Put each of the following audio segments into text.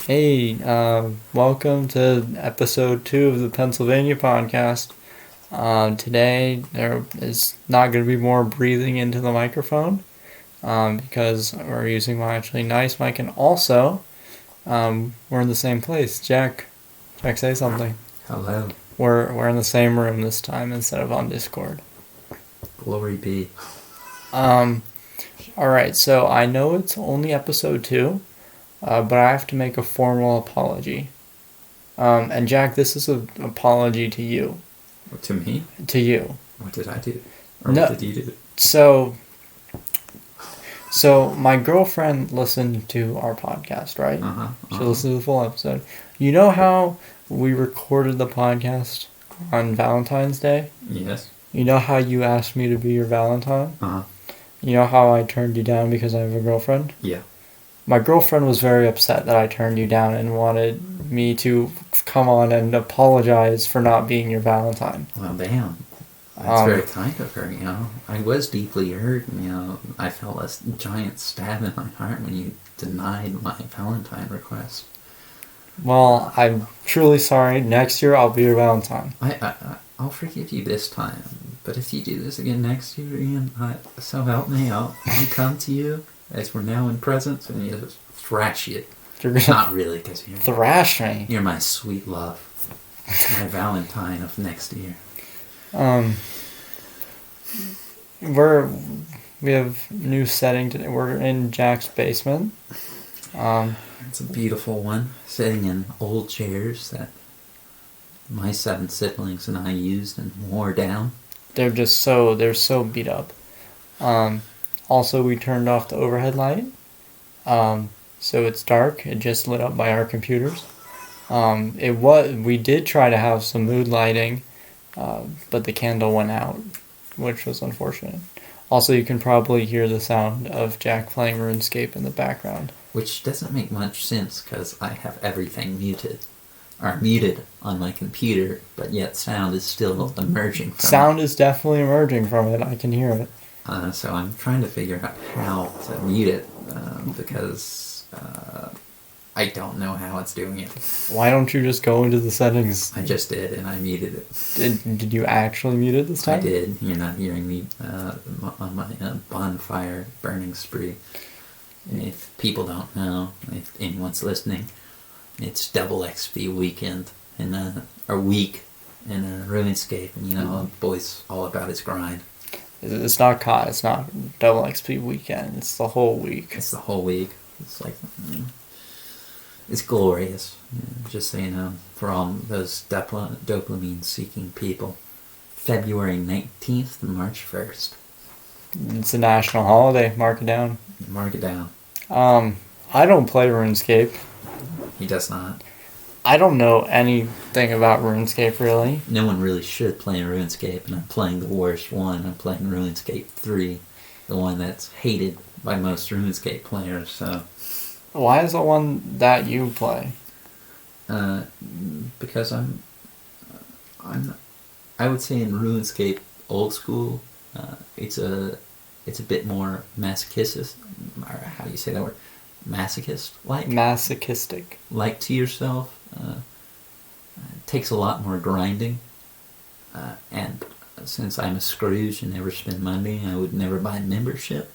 Hey, welcome to Ep.2 of the Pennsylvania podcast. Today there is not going to be more breathing into the microphone because we're using my actually nice mic, and also we're in the same place. Jack, say something. Hello. We're in the same room this time instead of on Discord. Glory be. All right, so I know it's only episode 2. But I have to make a formal apology. And Jack, this is an apology to you. To me? To you. What did I do? Or No, what did you do? So my girlfriend listened to our podcast, right? She listened to the full episode. You know how we recorded the podcast on Valentine's Day? Yes. You know how you asked me to be your Valentine? You know how I turned you down because I have a girlfriend? Yeah. My girlfriend was very upset that I turned you down and wanted me to come on and apologize for not being your Valentine. Well, damn. That's very kind of her, I was deeply hurt, I felt a giant stab in my heart when you denied my Valentine request. Well, I'm truly sorry. Next year, I'll be your Valentine. I'll forgive you this time, but if you do this again next year, Ian, so help me, I'll come to you as we're now in presence and you just thrash you. Not really, because you're thrash me. You're my sweet love, my Valentine of next year. We have new setting today. We're in Jack's basement. It's a beautiful one, sitting in old chairs that my 7 siblings and I used and wore down. They're so beat up. Also, we turned off the overhead light, so it's dark. It just lit up by our computers. We did try to have some mood lighting, but the candle went out, which was unfortunate. Also, you can probably hear the sound of Jack playing RuneScape in the background. Which doesn't make much sense, because I have everything muted on my computer, but yet sound is still emerging from it. Sound is definitely emerging from it. I can hear it. So I'm trying to figure out how to mute it, because I don't know how it's doing it. Why don't you just go into the settings? I just did, and I muted it. Did you actually mute it this time? I did. You're not hearing me on my bonfire burning spree. If people don't know, if anyone's listening, it's double XP weekend week in RuneScape, and boy's all about his grind. It's not COD, it's not double XP weekend, it's the whole week. It's the whole week. It's like, it's glorious. Just so you know, for all those dopamine-seeking people. February 19th to March 1st. It's a national holiday, mark it down. Mark it down. I don't play RuneScape. He does not. I don't know anything about RuneScape, really. No one really should play RuneScape, and I'm playing the worst one. I'm playing RuneScape 3, the one that's hated by most RuneScape players, so... Why is the one that you play? Because I would say in RuneScape old school, it's a bit more masochistic, or how do you say that word? Masochist-like? Masochistic. Like to yourself. It takes a lot more grinding. And since I'm a Scrooge and never spend money, I would never buy membership.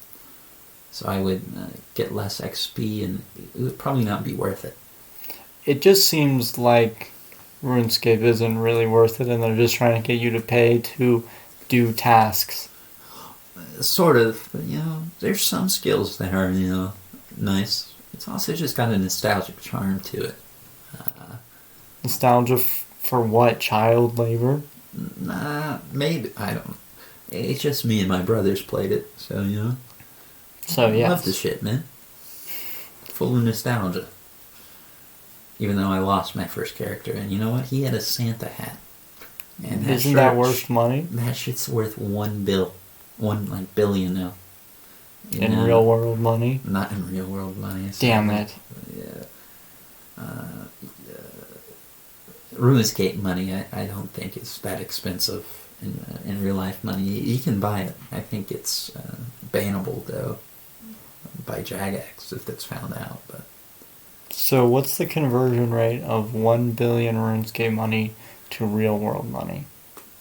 So I would get less XP, and it would probably not be worth it. It just seems like RuneScape isn't really worth it, and they're just trying to get you to pay to do tasks. Sort of, but there's some skills that are, nice. It's also just got a nostalgic charm to it. Nostalgia for what? Child labor? Nah, maybe. I don't. It's just me and my brothers played it, so, So, yeah. Love the shit, man. Full of nostalgia. Even though I lost my first character, and you know what? He had a Santa hat. And isn't that worth money? That shit's worth $1 billion now. In real world money? Not in real world money. Damn it. Yeah. RuneScape money, I don't think is that expensive in real life money. You can buy it. I think it's bannable though by Jagex if that's found out. But So what's the conversion rate of 1 billion RuneScape money to real world money?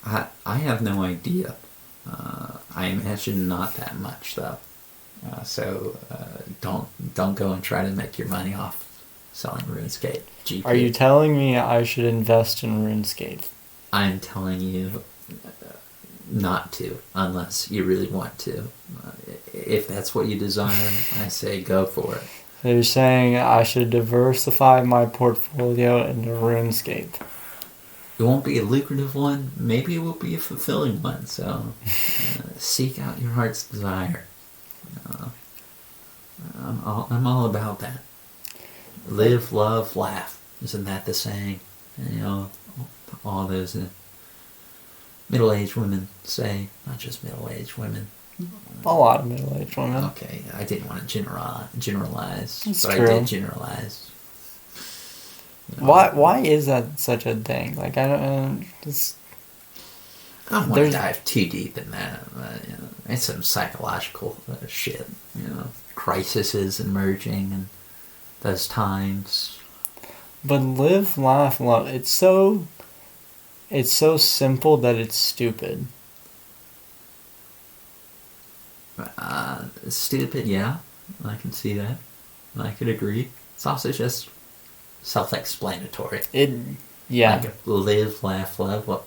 I have no idea. I imagine not that much though. So don't go and try to make your money off selling RuneScape. GP. Are you telling me I should invest in RuneScape? I'm telling you not to, unless you really want to. If that's what you desire, I say go for it. So you're saying I should diversify my portfolio into RuneScape. It won't be a lucrative one. Maybe it will be a fulfilling one. So seek out your heart's desire. I'm all about that. Live, love, laugh. Isn't that the saying? You know, all those middle-aged women say. Not just middle-aged women. A lot of middle-aged women. Okay, I didn't want to generalize, It's but true. I did generalize. You know, Why is that such a thing? Like I don't. I don't want to dive too deep in that. You know, it's some psychological shit. You know, crises emerging and those times. But live, laugh, love. It's so simple that it's stupid. Stupid, yeah, I can see that. I could agree. It's also just self-explanatory. Yeah. Like live, laugh, love. What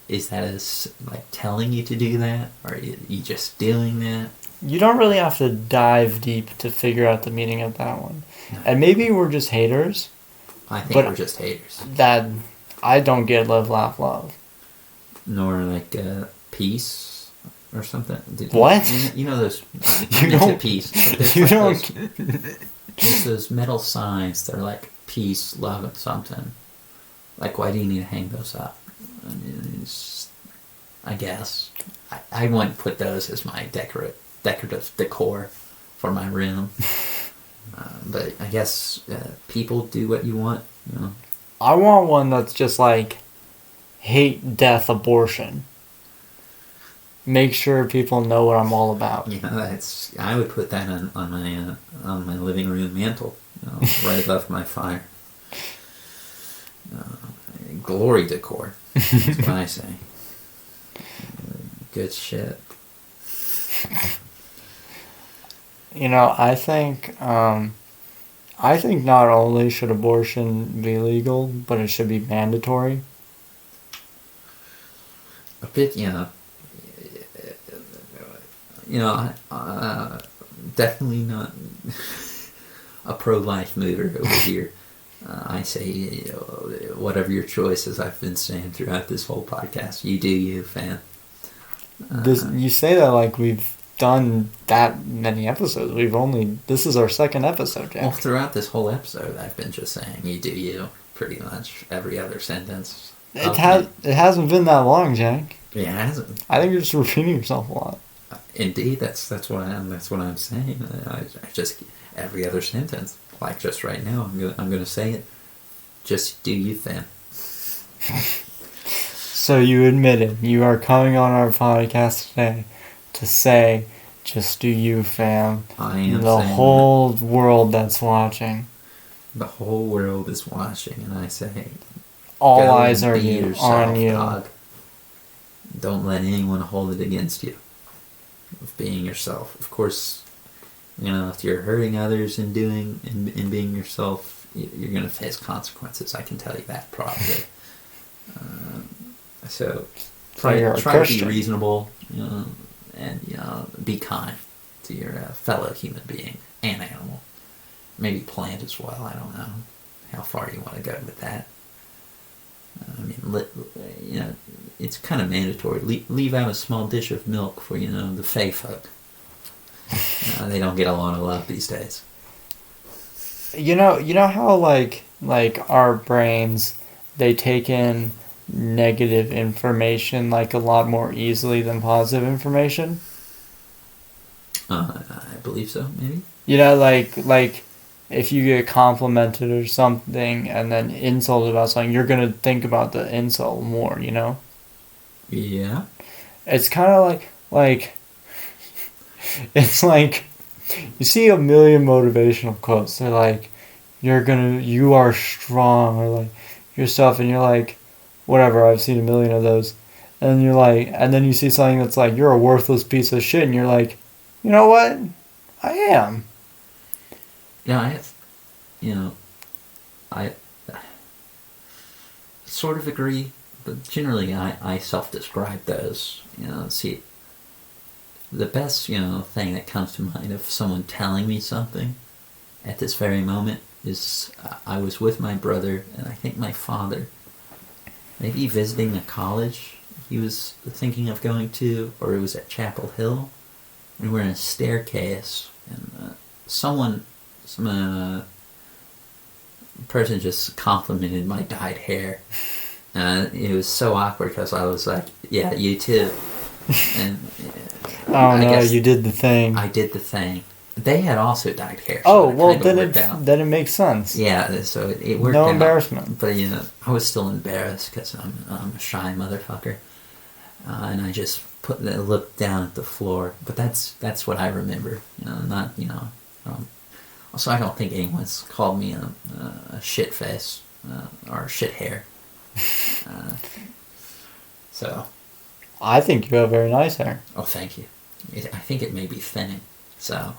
is that? As like telling you to do that, or are you just doing that? You don't really have to dive deep to figure out the meaning of that one. No. And maybe we're just haters. I think we're just haters. That I don't get live, laugh, love. Nor like peace. Or something. What? You know those. You don't. Peace. You don't. There's those metal signs that are like peace, love, and something. Like, why do you need to hang those up? I guess I wouldn't put those as my decorative decor for my room. But I guess people do what you want. You know. I want one that's just like hate, death, abortion. Make sure people know what I'm all about. Yeah, I would put that on my living room mantle, you know, right above my fire. Glory decor. That's what I say. Good shit. You know, I think not only should abortion be legal, but it should be mandatory. A bit, yeah. You know, definitely not a pro-life mover over here. I say, you know, whatever your choice, as I've been saying throughout this whole podcast, you do you, fan. You say that like we've done that many episodes. This is our second episode, Jack. Well, throughout this whole episode, I've been just saying, you do you, pretty much every other sentence. It hasn't been that long, Jack. Yeah, it hasn't. I think you're just repeating yourself a lot. Indeed, that's what I'm saying. I just every other sentence, like just right now, I'm gonna say it. Just do you, fam. So you admitted you are coming on our podcast today to say, "Just do you, fam." I am. The whole world that's watching. The whole world is watching, and I say, all eyes are on you. Dog. Don't let anyone hold it against you. Of being yourself. Of course, you know, if you're hurting others in being yourself, you're going to face consequences. I can tell you that probably. So try to be reasonable, you know, and you know, be kind to your fellow human being and animal. Maybe plant as well. I don't know how far you want to go with that. I mean, you know, it's kind of mandatory. Leave out a small dish of milk for, you know, the Fae folk. They don't get a lot of love these days. You know how like our brains, they take in negative information like a lot more easily than positive information? I believe so, maybe. You know, like if you get complimented or something and then insulted about something, you're going to think about the insult more, you know? Yeah. It's kind of like it's like you see a million motivational quotes. They're like, you are strong, or like your stuff, and you're like, whatever. I've seen a million of those, and you're like, and then you see something that's like, you're a worthless piece of shit, and you're like, you know what? I am. Yeah, I have, I sort of agree, but generally I self-describe those. See, the best, thing that comes to mind of someone telling me something at this very moment is I was with my brother and I think my father, maybe visiting a college he was thinking of going to, or it was at Chapel Hill, and we're in a staircase, and some person just complimented my dyed hair. It was so awkward because I was like, yeah, you too. And oh no, you did the thing. I did the thing. They had also dyed hair. So well, then it makes sense. Yeah, so it worked out. No But embarrassment. I was still embarrassed because I'm a shy motherfucker, and I just looked down at the floor. But that's what I remember. Not. Also, I don't think anyone's called me a shit face or shit hair. So. I think you have very nice hair. Oh, thank you. I think it may be thinning. So.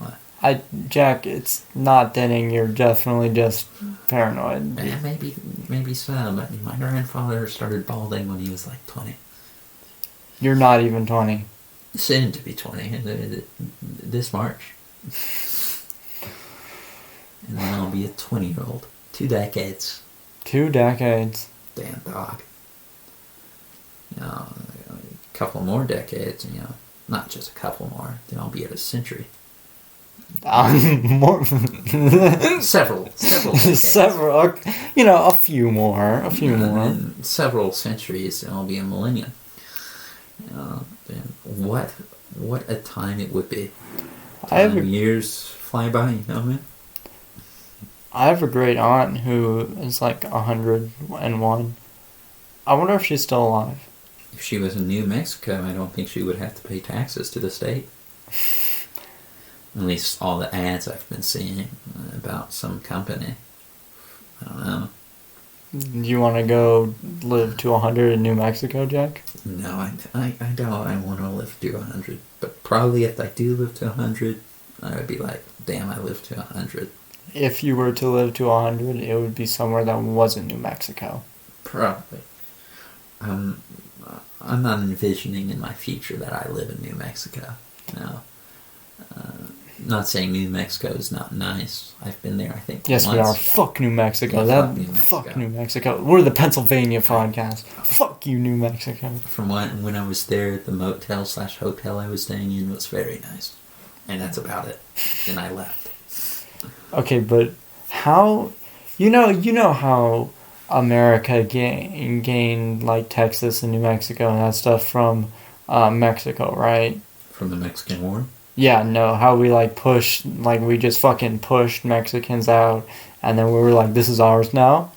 Jack, it's not thinning. You're definitely just paranoid. Yeah, maybe so. But my grandfather started balding when he was like 20. You're not even 20. Soon to be 20 this March. And then I'll be a 20-year-old. 2 decades. 2 decades. Damn dog. A couple more decades, not just a couple more, then I'll be at a century. More. Several decades. Several. A few more. And several centuries, and I'll be a millennium. And what a time it would be. Years fly by, man. I have a great aunt who is like 101. I wonder if she's still alive. If she was in New Mexico, I don't think she would have to pay taxes to the state. At least all the ads I've been seeing about some company. I don't know. Do you want to go live to 100 in New Mexico, Jack? No, I don't. I want to live to 100. But probably if I do live to 100, I would be like, damn, I lived to 100. If you were to live to 100, it would be somewhere that wasn't New Mexico. Probably. I'm not envisioning in my future that I live in New Mexico. No. Not saying New Mexico is not nice. I've been there, I think. Yes, once. We are. Fuck New Mexico. Fuck New Mexico. We're the Pennsylvania podcast. Fuck you, New Mexico. From when I was there, the motel/hotel I was staying in was very nice. And that's about it. Then I left. Okay, but how... You know how America gained like Texas and New Mexico and that stuff from Mexico, right? From the Mexican War? Yeah, no, how we we just fucking pushed Mexicans out, and then we were like, this is ours now?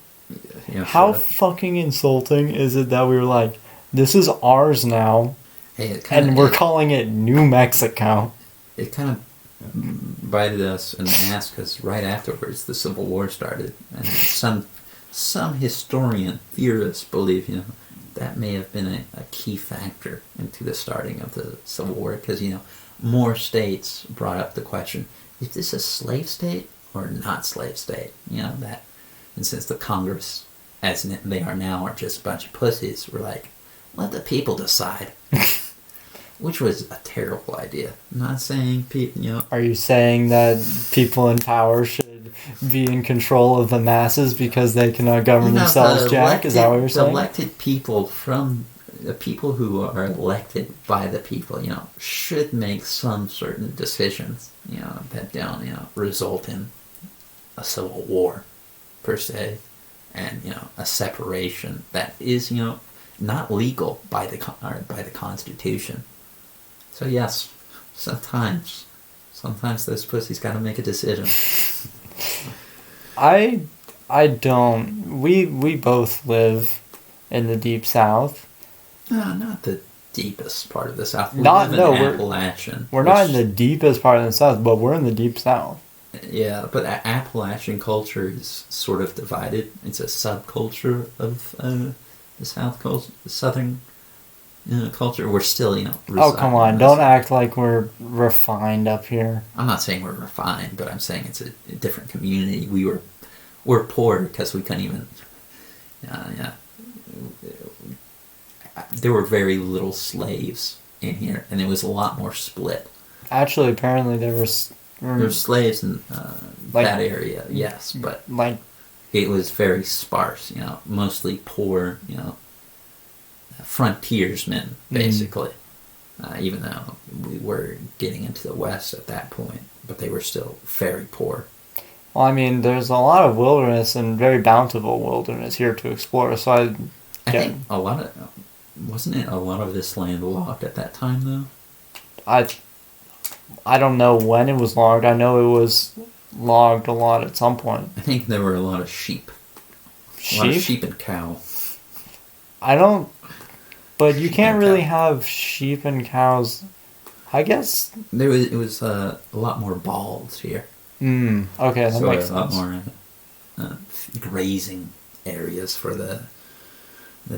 Yeah, how fucking insulting is it that we were like, this is ours now, and we're calling it New Mexico? It kind of bited us in the ass because right afterwards the Civil War started, and some historian theorists believe that may have been a key factor into the starting of the Civil War, because more states brought up the question: is this a slave state or not slave state? That, and since the Congress, as they are now, are just a bunch of pussies, we're like, let the people decide. Which was a terrible idea. I'm not saying people, Are you saying that people in power should be in control of the masses because they cannot govern themselves, Jack? Is that what you're saying? The elected people from the people who are elected by the people, should make some certain decisions, that don't, result in a civil war, per se, and, a separation that is, not legal by the Constitution. So yes, sometimes those pussies gotta make a decision. I don't. We both live in the Deep South. No, not the deepest part of the South. We're Appalachian. We're not in the deepest part of the South, but we're in the Deep South. Yeah, but Appalachian culture is sort of divided. It's a subculture of the Southern culture. We're still, Oh, come on. in the Don't South. act like we're refined up here. I'm not saying we're refined, but I'm saying it's a different community. We're poor because we couldn't even. Yeah, there were very little slaves in here, and it was a lot more split. Actually, apparently there There's slaves in like, that area, yes, but like, it was very sparse. Mostly poor. Frontiersmen, basically. Even though we were getting into the West at that point, but they were still very poor. well, I mean, there's a lot of wilderness and very bountiful wilderness here to explore. So I think wasn't it a lot of this land logged at that time though? I don't know when it was logged. I know it was logged a lot at some point. I think there were a lot of sheep. A lot of sheep and cow. I don't. But you can't and really cow. have sheep and cows. I guess. It was a lot more balds here. Okay, that So makes a lot sense. more grazing areas for the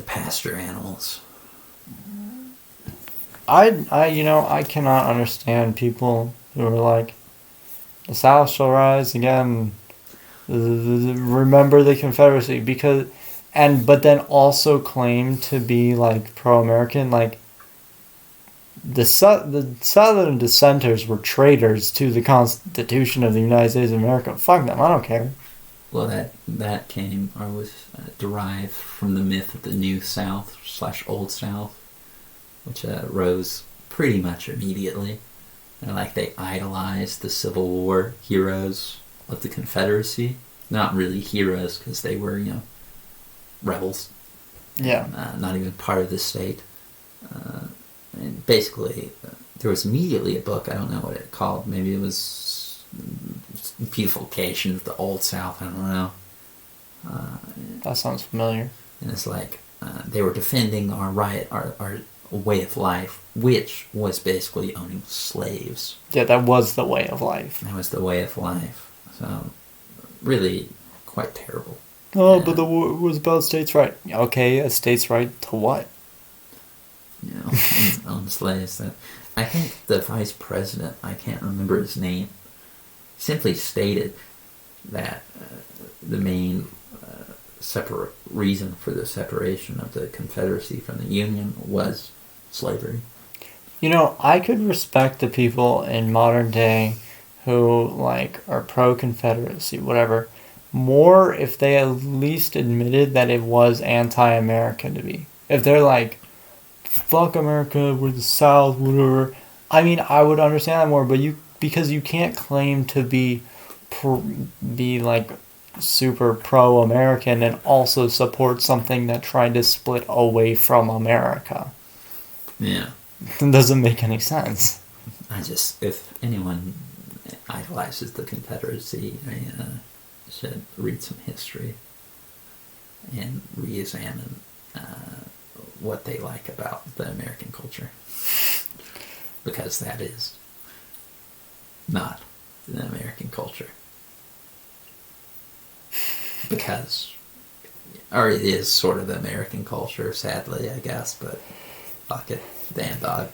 pasture animals. I cannot understand people who are like, the South shall rise again. Remember the Confederacy but then also claim to be like pro-American. Like the Southern dissenters were traitors to the Constitution of the United States of America. Fuck them. I don't care. Well, that came or was derived from the myth of the New South / Old South, which rose pretty much immediately. They idolized the Civil War heroes of the Confederacy. Not really heroes because they were, rebels. Yeah. And, not even part of the state. And basically, there was immediately a book, I don't know what it called, maybe it was Beautification of the Old South, I don't know. That sounds familiar. And it's they were defending our way of life, which was basically owning slaves. Yeah, that was the way of life. That was the way of life. So, really, quite terrible. Oh, but the war was about states' right. Okay, a states' right to what? Own slaves. I think the vice president, I can't remember his name, simply stated that the main reason for the separation of the Confederacy from the Union was slavery. I could respect the people in modern day who are pro-Confederacy, whatever, more if they at least admitted that it was anti-American to be. If they're like, fuck America, we're the South, whatever. I mean, I would understand that more, but because you can't claim to be super pro-American and also support something that tried to split away from America. Yeah. It doesn't make any sense. If anyone idolizes the Confederacy, should read some history and re-examine what they like about the American culture. Because that is not the American culture. Or it is sort of the American culture, sadly, I guess, but fuck it. Damn dog.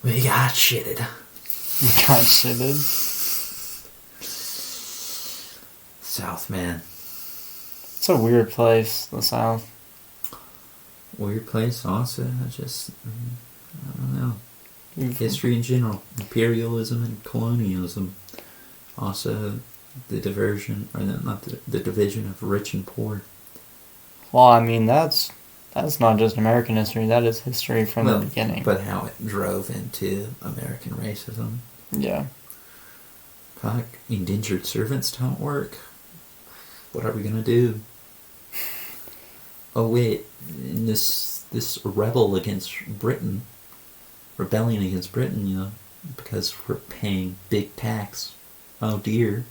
We got shitted. South, man. It's a weird place, the South. Weird place, also. I don't know. History in general. Imperialism and colonialism. Also, the division of rich and poor. Well, I mean, that's not just American history, that is history from the beginning. But how it drove into American racism. Yeah. Fuck, indentured servants don't work. What are we gonna do? Oh wait, in this rebellion against Britain, because we're paying big tax. Oh dear.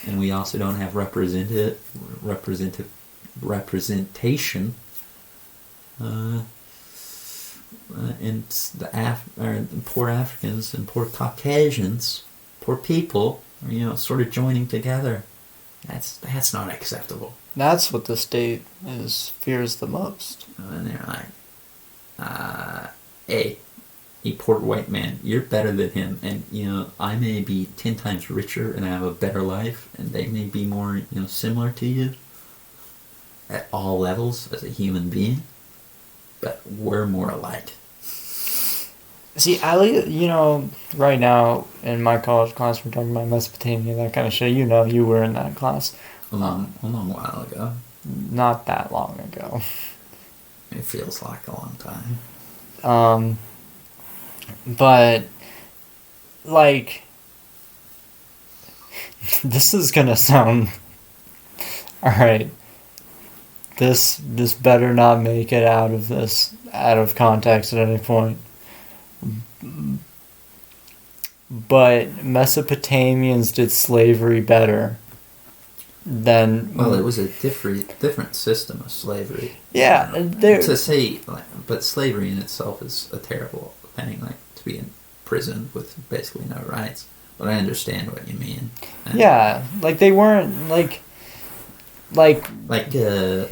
And we also don't have representation. and the poor Africans and poor Caucasians, poor people, are, sort of joining together. That's not acceptable. That's what the state fears the most. And they're like, hey, you poor white man, you're better than him, and I may be 10 times richer and I have a better life, and they may be more similar to you at all levels as a human being, but we're more alike. See, right now in my college class, we're talking about Mesopotamia, that kind of shit. You were in that class. A long while ago. Not that long ago. It feels like a long time. But, like, this is gonna sound... Alright. This better not make it out of context at any point. But Mesopotamians did slavery better than... Well, it was a different system of slavery. Yeah. To say, but slavery in itself is a terrible thing, to be in prison with basically no rights. But I understand what you mean. Yeah, they weren't,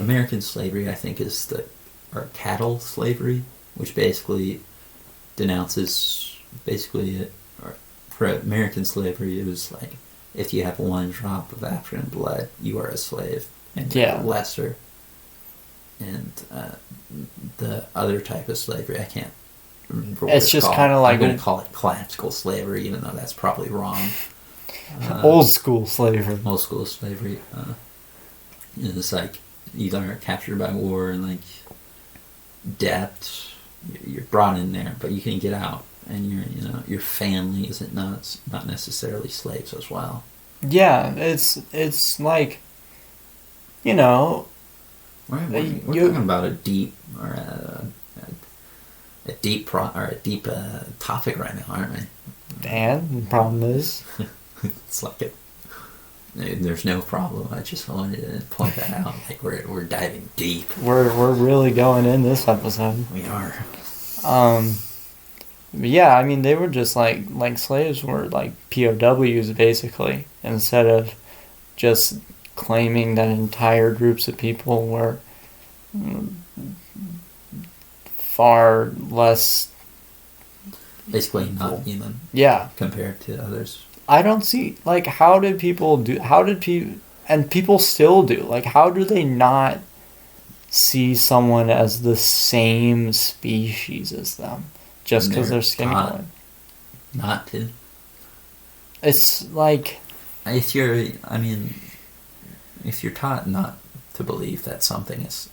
American slavery, I think, or cattle slavery, which basically denounces, for American slavery, it was if you have one drop of African blood, you are a slave, and you're lesser. And the other type of slavery, I can't remember what it's just kind of I'm going to call it classical slavery, even though that's probably wrong. Old school slavery. Old school slavery. It's either captured by war and debt, you're brought in there, but you can get out, and your family isn't not necessarily slaves as well. Yeah, it's we're talking about a deep topic right now, aren't we? And the problem is, it's there's no problem. I just wanted to point that out. We're diving deep. We're really going in this episode. We are. Yeah, they were just slaves were POWs basically, instead of just claiming that entire groups of people were far less basically not human. Yeah, compared to others. I don't see and people still do. How do they not see someone as the same species as them just because they're skin color? Not to. It's if you're taught not to believe that something is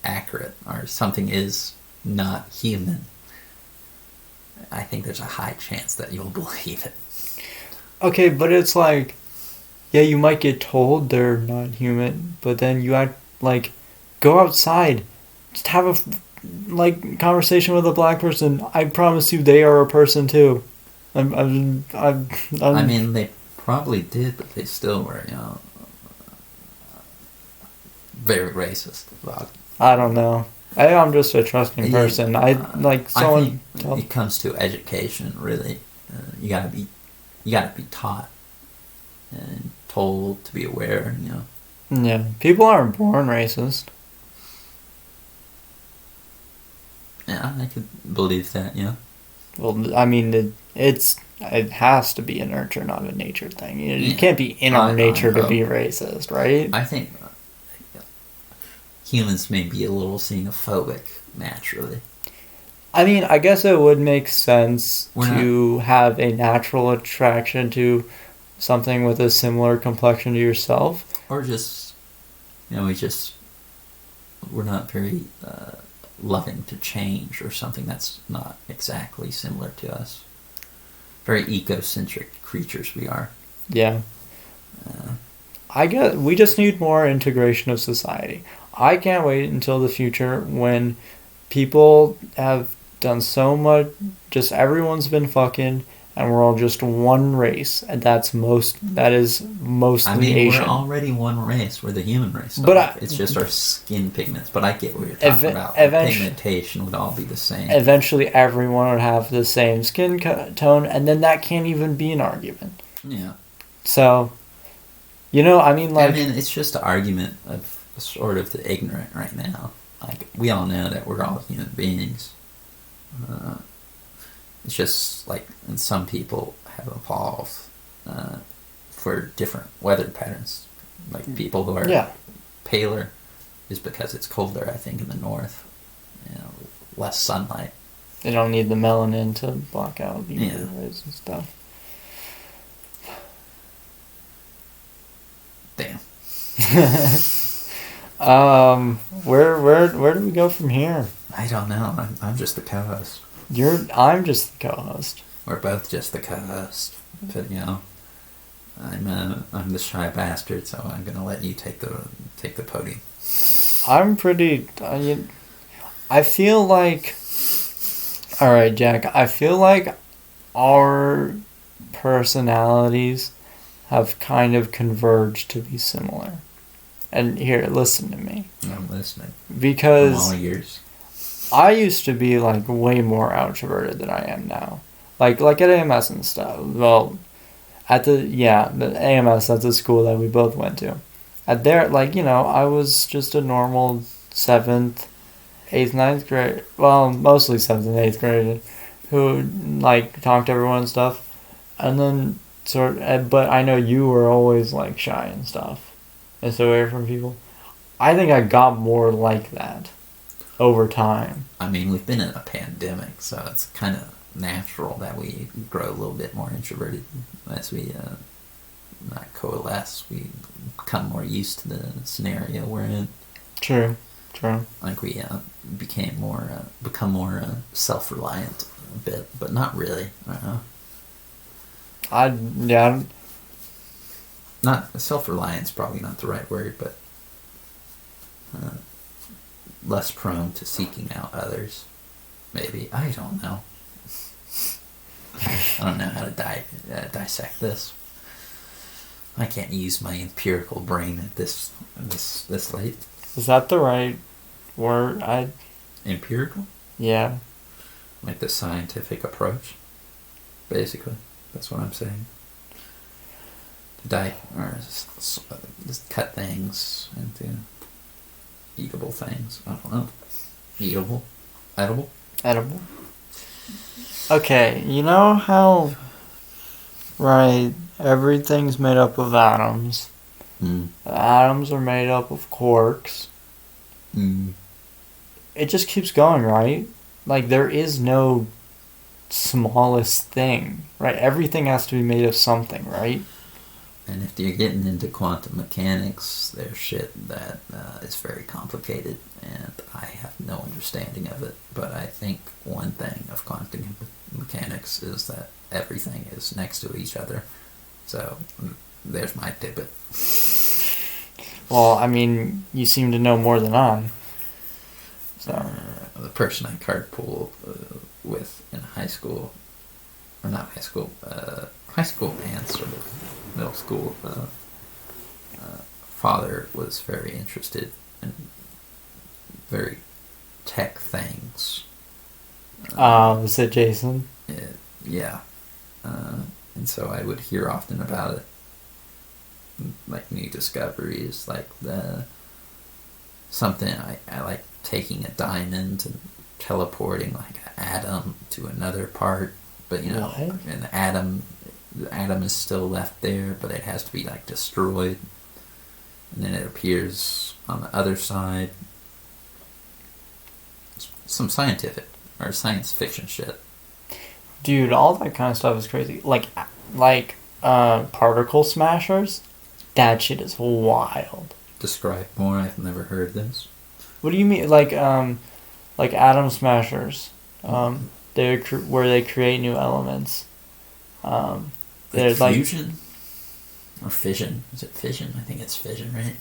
accurate or something is not human, I think there's a high chance that you'll believe it. Okay, but it's you might get told they're not human, but then you go outside, just have a conversation with a black person. I promise you, they are a person too. They probably did, but they still were, very racist about it. I don't know. I'm just a trusting person. Someone. I think it comes to education. Really, you gotta be taught and told to be aware. Yeah, people aren't born racist. Yeah, I could believe that. Yeah. Well, it has to be a nurture, not a nature thing. You can't be in our nature to be racist, right? I think humans may be a little xenophobic naturally. I guess it would make sense to have a natural attraction to something with a similar complexion to yourself. Or just, we're not very loving to change or something that's not exactly similar to us. Very egocentric creatures we are. Yeah. I guess we just need more integration of society. I can't wait until the future when people have done so much, just everyone's been fucking, and we're all just one race, and that is mostly I mean, Asian. we're already one race. We're the human race. But it's just our skin pigments. But I get what you're talking about. Our pigmentation would all be the same. Eventually, everyone would have the same skin tone, and then that can't even be an argument. Yeah. So, it's just an argument of sort of the ignorant right now. Like, we all know that we're all human beings. It's just like, and some people have evolved for different weather patterns. Like, people who are paler is because it's colder, I think, in the north. Less sunlight. They don't need the melanin to block out UV rays and stuff. Damn. Where do we go from here? I don't know. I'm just the co-host. I'm just the co-host. We're both just the co-host. But I'm the shy bastard, so I'm gonna let you take the podium. I'm pretty. I feel like. All right, Jack. I feel like our personalities have kind of converged to be similar. And here, listen to me. I'm listening. Because I'm all ears. I used to be like way more outtroverted than I am now. Like at AMS and stuff. Well, the AMS, that's a school that we both went to. At there, I was just a normal 7th, 8th, 9th grade. Well, mostly 7th and 8th grade, who talked to everyone and stuff. And then but I know you were always shy and stuff. And so away from people. I think I got more like that over time. I mean, we've been in a pandemic, so it's kind of natural that we grow a little bit more introverted as we not coalesce. We become more used to the scenario we're in. True. Like we become more self-reliant a bit, but not really. Not self-reliance, probably not the right word, but less prone to seeking out others. Maybe. I don't know. I don't know how to dissect this. I can't use my empirical brain at this late. Is that the right word? Empirical? Yeah. Like the scientific approach? Basically. That's what I'm saying. Just cut things into eatable things. I don't know. Eatable? Edible? Okay, you know how, everything's made up of atoms. Mm. The atoms are made up of quarks. Mm. It just keeps going, right? There is no smallest thing, right? Everything has to be made of something, right? And if you're getting into quantum mechanics, there's shit that is very complicated, and I have no understanding of it. But I think one thing of quantum mechanics is that everything is next to each other. So there's my tidbit. Well, I mean, you seem to know more than I. So the person I carpooled with in high school, or not high school, high school and sort of middle school, father was very interested in very tech things. Was it Jason? Yeah. And so I would hear often about it, like new discoveries, like something I like taking a diamond and teleporting like an atom to another part, but an atom, the atom is still left there, but it has to be destroyed, and then it appears on the other side. Some scientific or science fiction shit. Dude, all that kind of stuff is crazy. Particle smashers. That shit is wild. Describe more. I've never heard this. What do you mean? Like atom smashers. Where they create new elements. Fusion? Or fission? Is it fission? I think it's fission, right?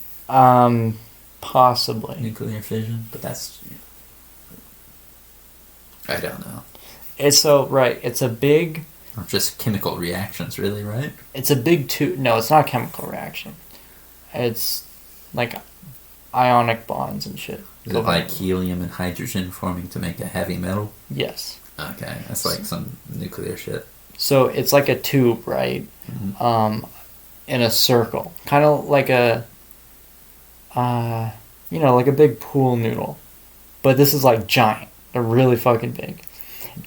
Possibly. Nuclear fission, but that's... I don't know. It's a big... Or just chemical reactions, really, right? It's a big two. No, it's not a chemical reaction. It's like ionic bonds and shit. Is it like helium and hydrogen forming to make a heavy metal? Yes. Okay, that's like some nuclear shit. So it's like a tube, right? Mm-hmm. In a circle, kind of like a, like a big pool noodle, but this is like giant. They're really fucking big,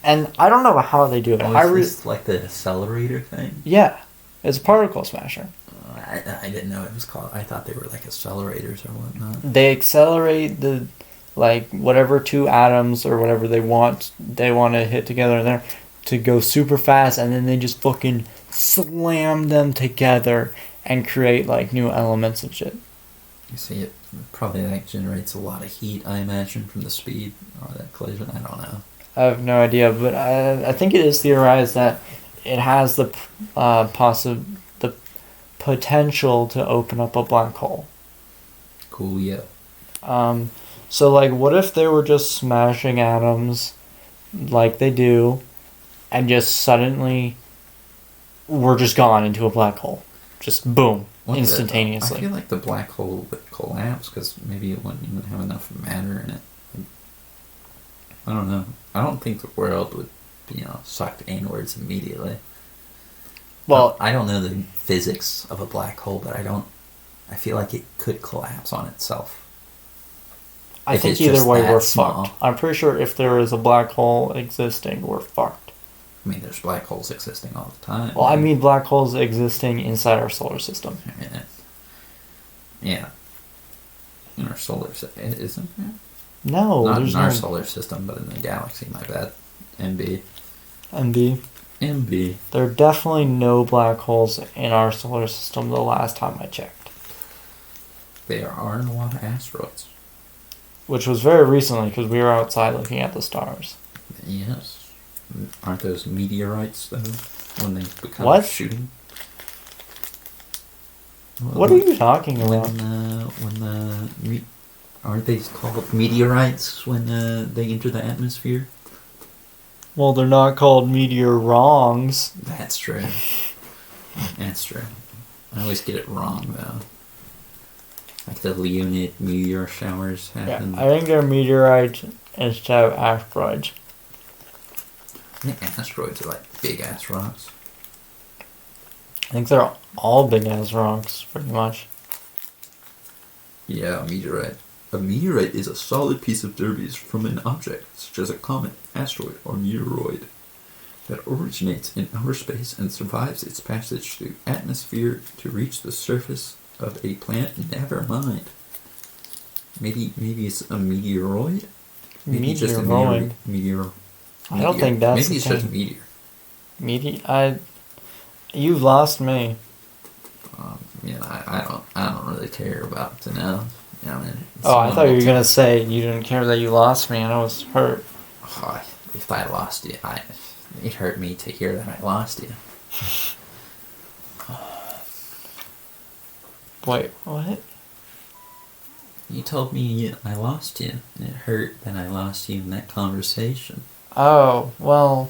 and I don't know how they do it. Oh, is this like the accelerator thing? Yeah, it's a particle smasher. I didn't know it was called. I thought they were like accelerators or whatnot. They accelerate the, like, whatever two atoms or whatever they want to hit together in there to go super fast, and then they just fucking slam them together and create like new elements and shit. You see, it probably like generates a lot of heat, I imagine, from the speed or that collision. I don't know. I have no idea, but I think it is theorized that it has the the potential to open up a black hole. Cool, yeah. So like, what if they were just smashing atoms like they do, and just suddenly we're just gone into a black hole? Just boom, instantaneously. I feel like the black hole would collapse because maybe it wouldn't even have enough matter in it. I don't know. I don't think the world would be, sucked inwards immediately. Well, I don't know the physics of a black hole, but I feel like it could collapse on itself. I think either way we're fucked. I'm pretty sure if there is a black hole existing, we're fucked. I mean, there's black holes existing all the time. Well, I mean black holes existing inside our solar system. Yeah. In our solar system, isn't there? No, not in our solar system, but in the galaxy. My bad. MB. There are definitely no black holes in our solar system. The last time I checked, there are a lot of asteroids. Which was very recently because we were outside looking at the stars. Yes. Aren't those meteorites, though, when they become shooting? What are you talking about? Aren't they called meteorites when they enter the atmosphere? Well, they're not called meteor-wrongs. That's true. That's true. I always get it wrong, though. Like the Leonid meteor showers happen. Yeah, I think they're meteorites instead of asteroids. I think asteroids are like big-ass rocks. I think they're all big-ass rocks, pretty much. Yeah, a meteorite. A meteorite is a solid piece of debris from an object, such as a comet, asteroid, or meteoroid, that originates in outer space and survives its passage through atmosphere to reach the surface of a planet. Never mind. Maybe it's a meteoroid? Maybe it's just a meteor. I don't think that's maybe it's just a meteor. You've lost me. I don't really care about to know. I thought you were gonna say you didn't care that you lost me, and I was hurt. Oh, if I lost you, it hurt me to hear that I lost you. Wait, what? You told me I lost you, and it hurt that I lost you in that conversation. Oh, well,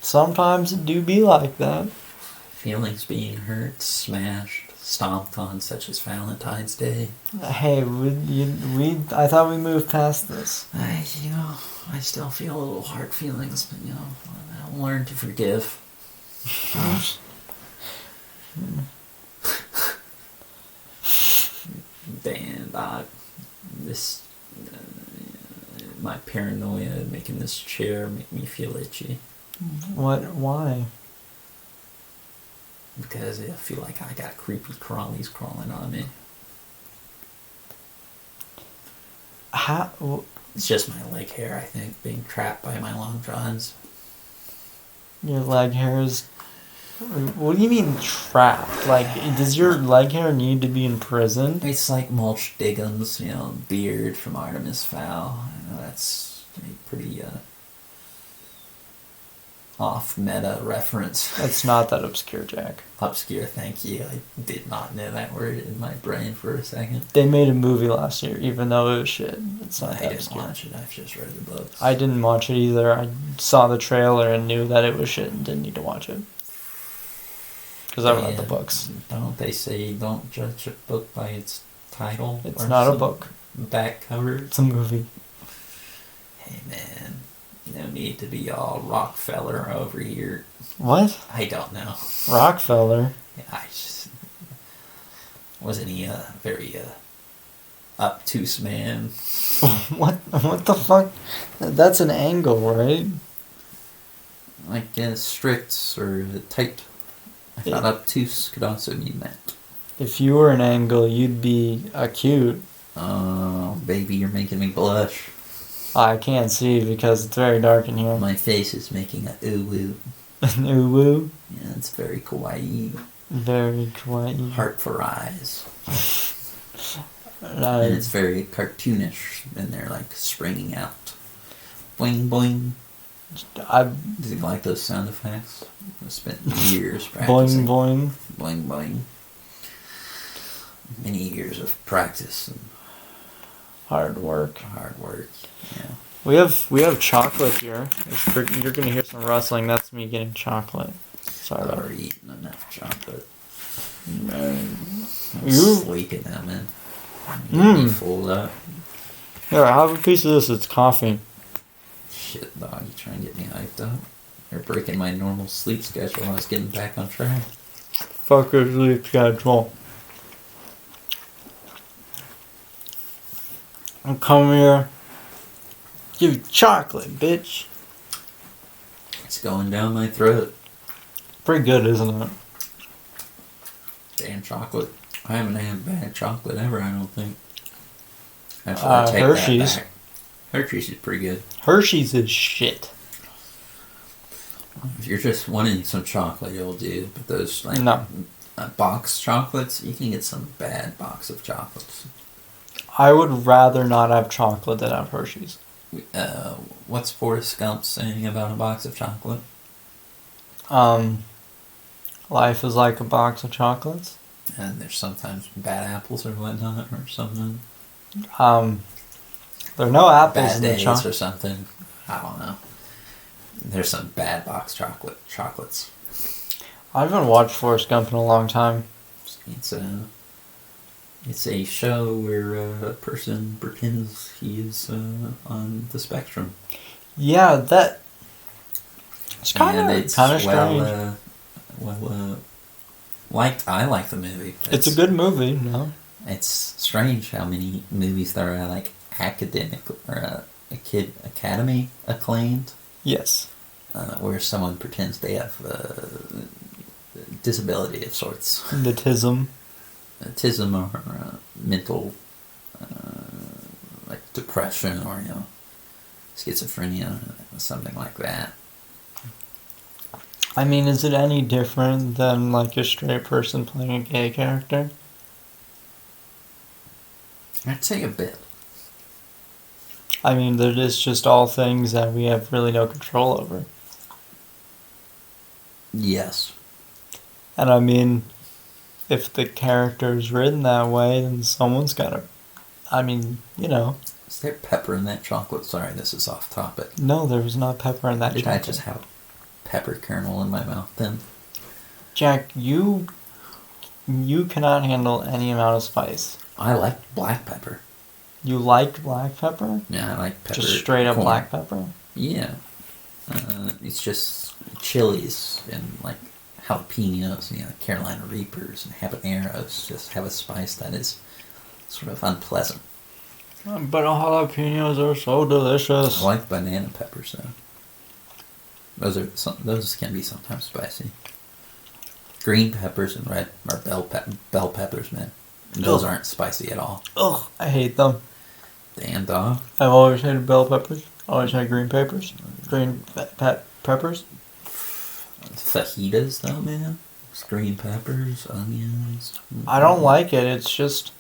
sometimes it do be like that. Feelings being hurt, smashed, stomped on, such as Valentine's Day. Hey, I thought we moved past this. I still feel a little hard feelings, but, I'll learn to forgive. And my paranoia making this chair make me feel itchy. What? Why? Because I feel like I got creepy crawlies crawling on me. How? It's just my leg hair, I think, being trapped by my long johns. Your leg hair is... What do you mean trapped? Like, does your leg hair need to be imprisoned? It's like Mulch Diggum's, beard from Artemis Fowl. That's pretty, off-meta reference. It's not that obscure, Jack. Obscure, thank you. I did not know that word in my brain for a second. They made a movie last year, even though it was shit. It's not I that didn't obscure. watch it. I've just read the books. I didn't watch it either. I saw the trailer and knew that it was shit and didn't need to watch it. Because I read the books. Don't they say don't judge a book by its title? It's not a book. Back cover. It's a movie. Hey man, no need to be all Rockefeller over here. What? I don't know. Rockefeller? I just wasn't he a very obtuse man? What the fuck? That's an angle, right? Like strict or tight. I thought obtuse could also mean that. If you were an angle, you'd be acute. Oh, baby, you're making me blush. I can't see because it's very dark in here. My face is making a ooh-woo. An ooh-woo? Yeah, it's very kawaii. Very kawaii. Heart for eyes. And it's very cartoonish, and they're like springing out. Boing, boing. Do you like those sound effects? I spent years practicing. Boing, boing. Boing, boing. Many years of practice and hard work. Yeah. We have chocolate here. You're gonna hear some rustling. That's me getting chocolate. Sorry. I've already eaten enough chocolate. I'm You sleeping now, man. Get me full up. Here, have a piece of this. It's coffee. Shit, dog, you trying to get me hyped up? You're breaking my normal sleep schedule. I was getting back on track. Fuck your sleep schedule. I'm coming here. Give you chocolate, bitch. It's going down my throat. Pretty good, isn't it? Damn chocolate. I haven't had bad chocolate ever, I don't think. Actually, I take Hershey's. that back. Hershey's is pretty good. Hershey's is shit. If you're just wanting some chocolate, you'll do. But those, like, No. Box chocolates, you can get some bad box of chocolates. I would rather not have chocolate than have Hershey's. What's Forrest Gump saying about a box of chocolate? Life is like a box of chocolates. And there's sometimes bad apples or whatnot or something. There are no apples Bad in the days chocolate. or something. I don't know. There's some bad box chocolates. I haven't watched Forrest Gump in a long time. It's a show where a person pretends he is on the spectrum. Yeah, that. It's kind of strange. I like the movie. It's a good movie, no? It's strange how many movies there are like academic or academy acclaimed. Yes. Where someone pretends they have disability of sorts. Autism. Autism or mental, like depression or schizophrenia, something like that. I mean, is it any different than like a straight person playing a gay character? I'd say a bit. I mean, that is just all things that we have really no control over. Yes. And I mean, if the character is written that way, then someone's got to. I mean, Is there pepper in that chocolate? Sorry, this is off topic. No, there was not pepper in that Did chocolate. I just have a pepper kernel in my mouth then? Jack, you cannot handle any amount of spice. I like black pepper. You liked black pepper? Yeah, I like pepper. Just straight up corn. black pepper? Yeah. It's just chilies and like jalapenos, Carolina Reapers and habaneros just have a spice that is sort of unpleasant. But jalapenos are so delicious. I like banana peppers though. Those can be sometimes spicy. Green peppers and red or bell peppers, man. Those aren't spicy at all. Ugh, I hate them. Damn dog. I've always hated bell peppers. Always had green peppers. Green peppers. Fajitas though, man. Green peppers, onions. I don't like it. It's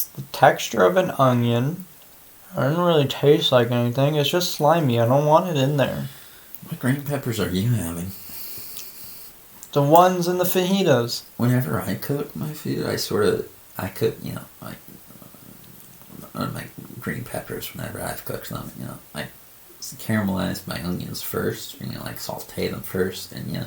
the texture of an onion. It doesn't really taste like anything. It's just slimy. I don't want it in there. What green peppers are you having? The ones in the fajitas. Whenever I cook my food, I cook, like, my green peppers whenever I've cooked them, I caramelize my onions first, like saute them first, and,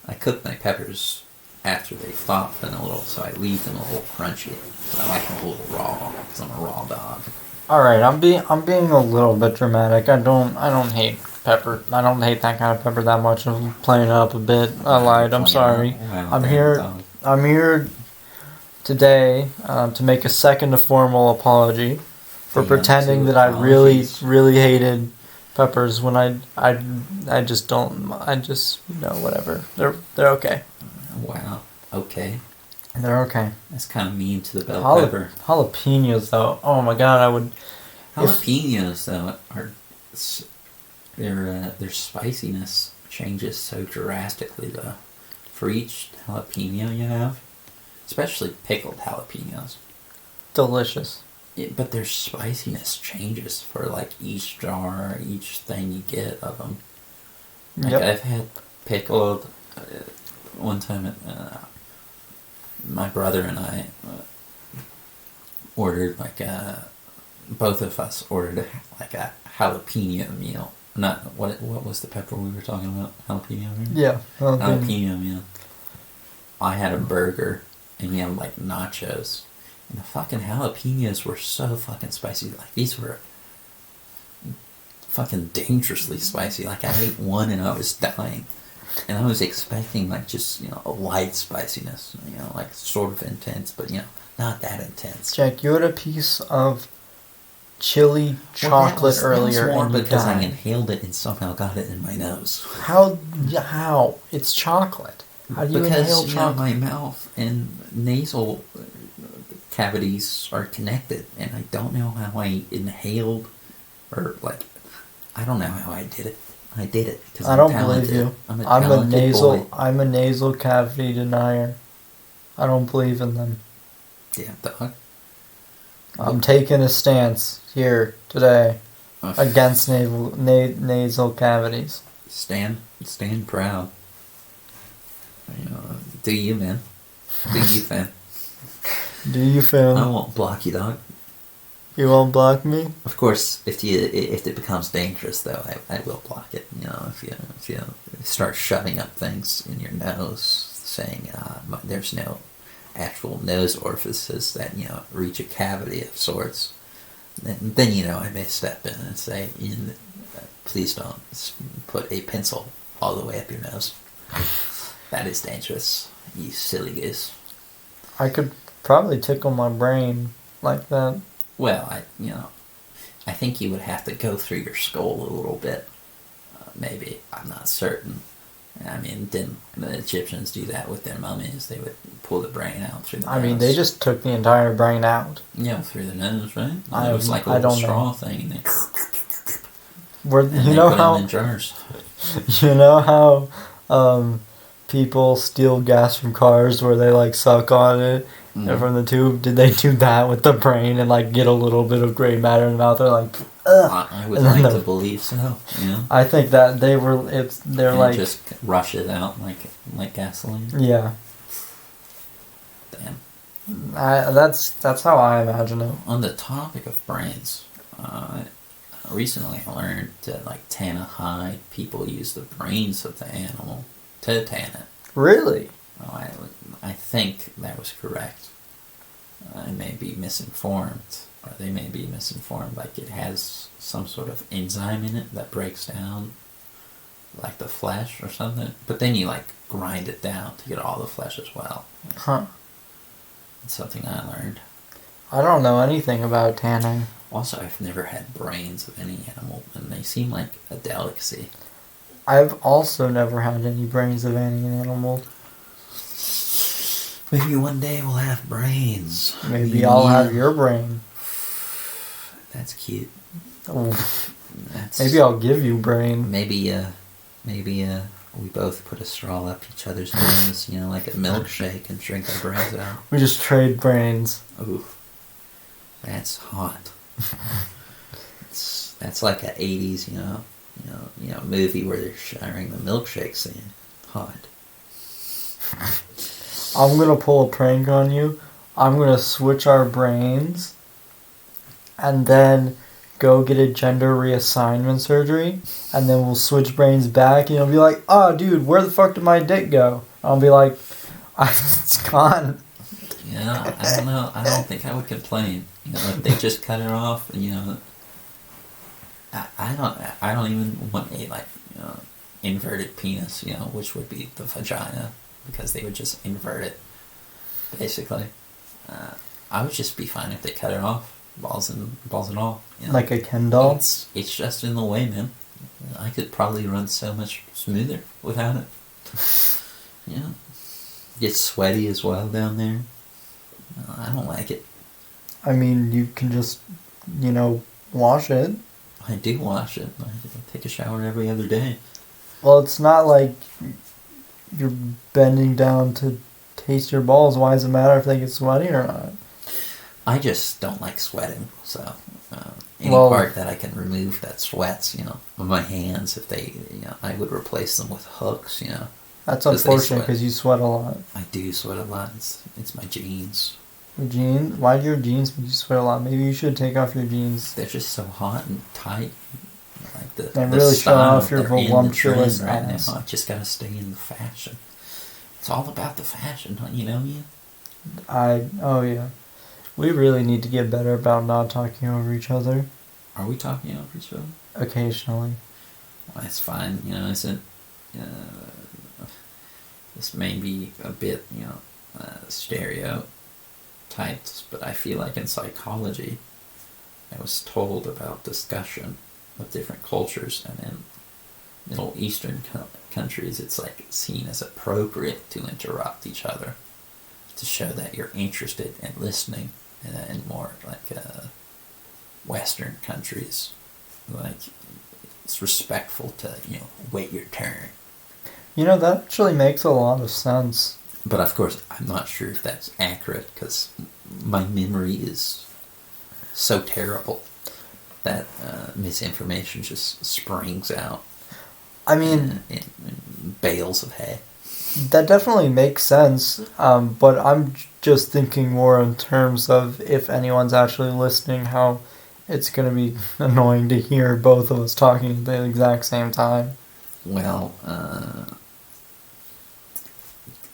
I cook my peppers after they thaw a little, so I leave them a little crunchy. So I like them a little raw, because I'm a raw dog. All right, I'm being a little bit dramatic. I don't hate pepper. I don't hate that kind of pepper that much. I'm playing it up a bit. I lied. I'm sorry. Wow, I'm here. I'm here today to make a second formal apology for pretending that I really hated peppers when I just don't. Whatever. They're okay. Wow. Okay. They're okay. That's kind of mean to the bell pepper. Jalapenos, though. Oh my god, I would. Jalapenos, though, are their spiciness changes so drastically, though. For each jalapeno you have, especially pickled jalapenos. Delicious. But their spiciness changes for like each jar, each thing you get of them. Like I've had pickled. One time, my brother and I ordered both of us ordered a jalapeno meal. Not what was the pepper we were talking about? Jalapeno meal. Yeah, jalapeno meal. I had a burger, and he had like nachos, and the fucking jalapenos were so fucking spicy. Like these were fucking dangerously spicy. Like I ate one and I was dying. And I was expecting like just, a light spiciness, like sort of intense, but not that intense. Jack, you had a piece of chili chocolate earlier, more and because I inhaled it and somehow got it in my nose. How? It's chocolate. How do you inhale chocolate? My mouth and nasal cavities are connected, and I don't know how I inhaled, or I don't know how I did it. I did it because I'm talented. Believe you. I'm a nasal. Boy. I'm a nasal cavity denier. I don't believe in them. Damn dog. I'm taking a stance here today against nasal cavities. Stand proud. Do you, man? Do you, fam? Do you, fam? I won't block you, dog. You won't block me? Of course, if it becomes dangerous, though, I will block it. If you start shoving up things in your nose, saying there's no actual nose orifices that reach a cavity of sorts, then I may step in and say, please don't put a pencil all the way up your nose. That is dangerous, you silly goose. I could probably tickle my brain like that. Well, I think you would have to go through your skull a little bit. Maybe. I'm not certain. I mean, didn't the Egyptians do that with their mummies? They would pull the brain out through the nose. I mean, they just took the entire brain out. Yeah, through the nose, right? It was like a little straw thing. And you know how... them in jars. You know how people steal gas from cars where they suck on it from the tube? Did they do that with the brain and get a little bit of gray matter in the mouth? They're like, ugh. I would like to believe so. Yeah. I think that they're just rush it out like gasoline. Yeah. Damn. That's how I imagine it. On the topic of brains, recently I learned that tan a hide, people use the brains of the animal to tan it. Really? Oh, I think that was correct. I may be misinformed, or they may be misinformed. It has some sort of enzyme in it that breaks down, the flesh or something. But then you grind it down to get all the flesh as well. Huh. It's something I learned. I don't know anything about tanning. Also, I've never had brains of any animal, and they seem like a delicacy. I've also never had any brains of any animal. Maybe one day we'll have brains. Maybe I'll have your brain. That's cute. Maybe I'll give you brain. Maybe we both put a straw up each other's nose, like a milkshake, and drink our brains out. We just trade brains. Ooh, that's hot. That's like a 80s, movie where they're sharing the milkshake scene. Hot. I'm gonna pull a prank on you. I'm gonna switch our brains and then go get a gender reassignment surgery, and then we'll switch brains back, and you'll be like, oh, dude, where the fuck did my dick go? I'll be like, it's gone. Yeah, I don't know. I don't think I would complain. If they just cut it off, I don't even want a, inverted penis, which would be the vagina, because they would just invert it, basically. I would just be fine if they cut it off, balls and all. Like a Ken doll? It's just in the way, man. I could probably run so much smoother without it. Yeah. Get sweaty as well down there. I don't like it. I mean, you can just, wash it. I do wash it. I take a shower every other day. Well, it's not like you're bending down to taste your balls. Why does it matter if they get sweaty or not? I just don't like sweating, so any part that I can remove that sweats, my hands, if they, I would replace them with hooks, That's unfortunate because you sweat a lot. I do sweat a lot. It's my jeans. Your jeans? Why do your jeans make you sweat a lot? Maybe you should take off your jeans. They're just so hot and tight. They really show off your voluptuous right ass. now. I just gotta stay in the fashion. It's all about the fashion, you know me? Oh yeah. We really need to get better about not talking over each other. Are we talking over each other? Occasionally. Well, that's fine. This may be a bit, stereotyped, but I feel like in psychology, I was told about discussion of different cultures, and in Middle Eastern countries, it's seen as appropriate to interrupt each other to show that you're interested in listening, and in more Western countries, it's respectful to wait your turn. That actually makes a lot of sense. But of course, I'm not sure if that's accurate, because my memory is so terrible that misinformation just springs out. I mean, in bales of hay. That definitely makes sense, but I'm just thinking more in terms of if anyone's actually listening, how it's going to be annoying to hear both of us talking at the exact same time. Well,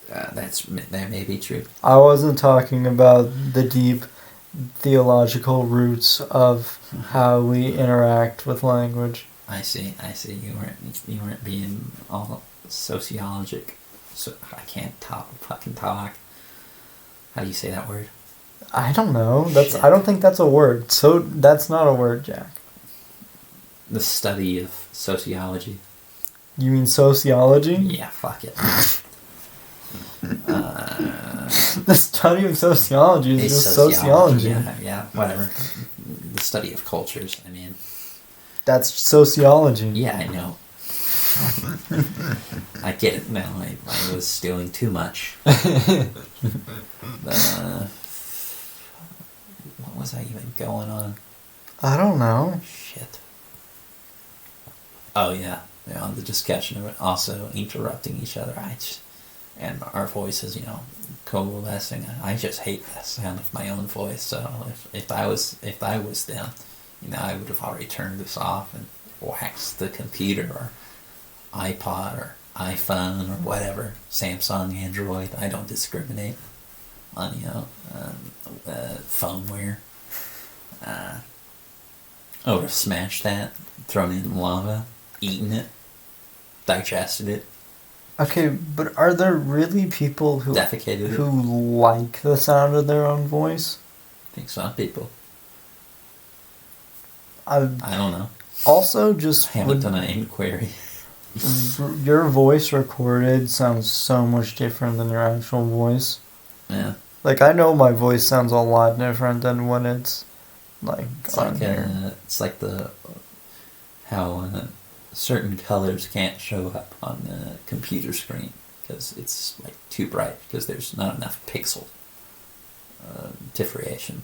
that may be true. I wasn't talking about the deep theological roots of how we interact with language. I see. You weren't being all sociologic. So I can't fucking talk. How do you say that word? I don't know. I don't think that's a word. So that's not a word, Jack. The study of sociology. You mean sociology? Yeah, fuck it. The study of sociology is just sociology. Yeah, whatever. The study of cultures, I mean. That's sociology. Yeah, I know. I get it now. I was doing too much. What was I even going on? I don't know. Shit. Oh, yeah. The discussion of it, also interrupting each other. And our voices, coalescing. I just hate the sound of my own voice. So if I was them, I would have already turned this off and waxed the computer or iPod or iPhone or whatever, Samsung, Android. I don't discriminate on phoneware. I would have smashed that, thrown it in lava, eaten it, digested it. Okay, but are there really people who defecated who like the sound of their own voice? I think some people. I don't know. Also, just I haven't done an inquiry. Your voice recorded sounds so much different than your actual voice. Yeah. I know my voice sounds a lot different than when it's on here. It's like how certain colors can't show up on the computer screen because it's too bright because there's not enough pixel differentiation.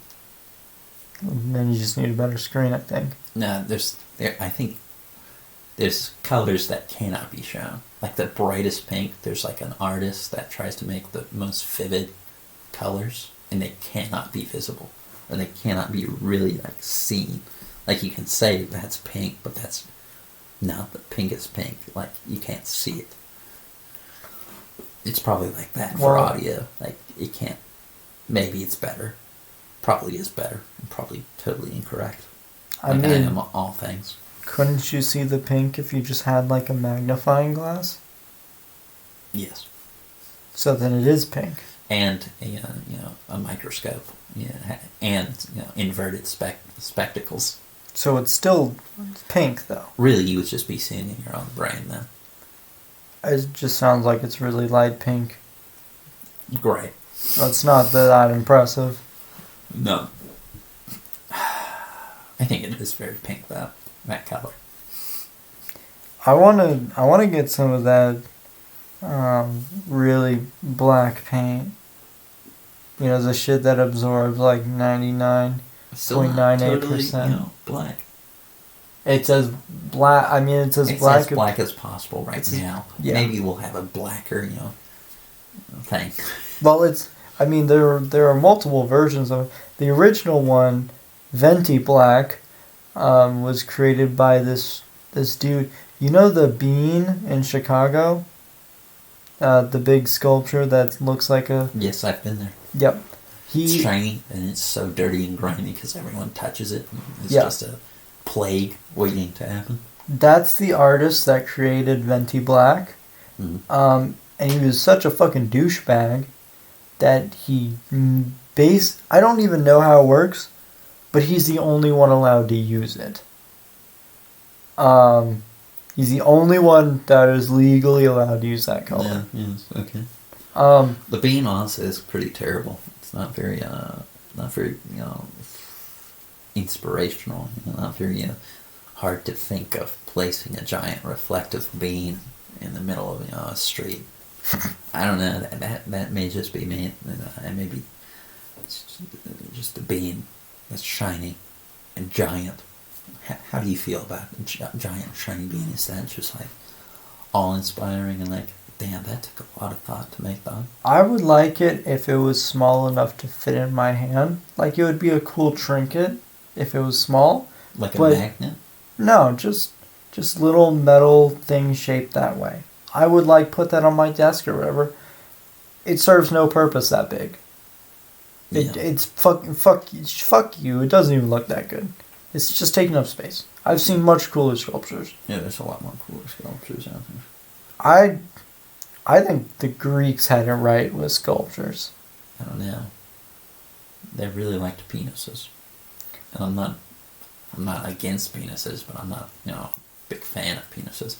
Then you just need a better screen, I think. No, I think there's colors that cannot be shown. Like the brightest pink, there's like an artist that tries to make the most vivid colors, and they cannot be visible, or they cannot be really like seen. Like you can say that's pink, but that's not the pink is pink. Like you can't see it. It's probably like that for audio. Like it can't. Maybe it's better. Probably is better. I'm probably totally incorrect. I am all things. Couldn't you see the pink if you just had like a magnifying glass? Yes. So then it is pink. And a microscope. Yeah, and inverted spectacles. So it's still pink though. Really, you would just be seeing in your own brain then. It just sounds like it's really light pink. Great. It's not that impressive. No. I think it is very pink though. That color. I wanna get some of that really black paint. You know, the shit that absorbs like 99.98%. Totally, black. It's as black. I mean, it's as black. As black as possible now. Yeah. Maybe we'll have a blacker, thing. Well, I mean, there are multiple versions of it. The original one, Venti Black, was created by this dude. You know the Bean in Chicago? The big sculpture that looks like a... Yes, I've been there. Yep. It's shiny, and it's so dirty and grimy because everyone touches it. It's just a plague waiting to happen. That's the artist that created Venti Black. Mm-hmm. And he was such a fucking douchebag that he I don't even know how it works, but he's the only one allowed to use it. He's the only one that is legally allowed to use that color. Yeah, yes, okay. The Bean also is pretty terrible. It's not very inspirational. Not very hard to think of placing a giant reflective bean in the middle of a street. I don't know. That may just be me. Maybe it's just a bean that's shiny and giant. How do you feel about a giant shiny bean? Is that just like awe-inspiring and like, damn, that took a lot of thought to make that? I would like it if it was small enough to fit in my hand. Like it would be a cool trinket if it was small. Like a magnet? No, just little metal things shaped that way. I would put that on my desk or whatever. It serves no purpose that big. It's fuck you. It doesn't even look that good. It's just taking up space. I've seen much cooler sculptures. Yeah, there's a lot more cooler sculptures out there. I think the Greeks had it right with sculptures. I don't know. They really liked penises. And I'm not against penises, but I'm not, a big fan of penises.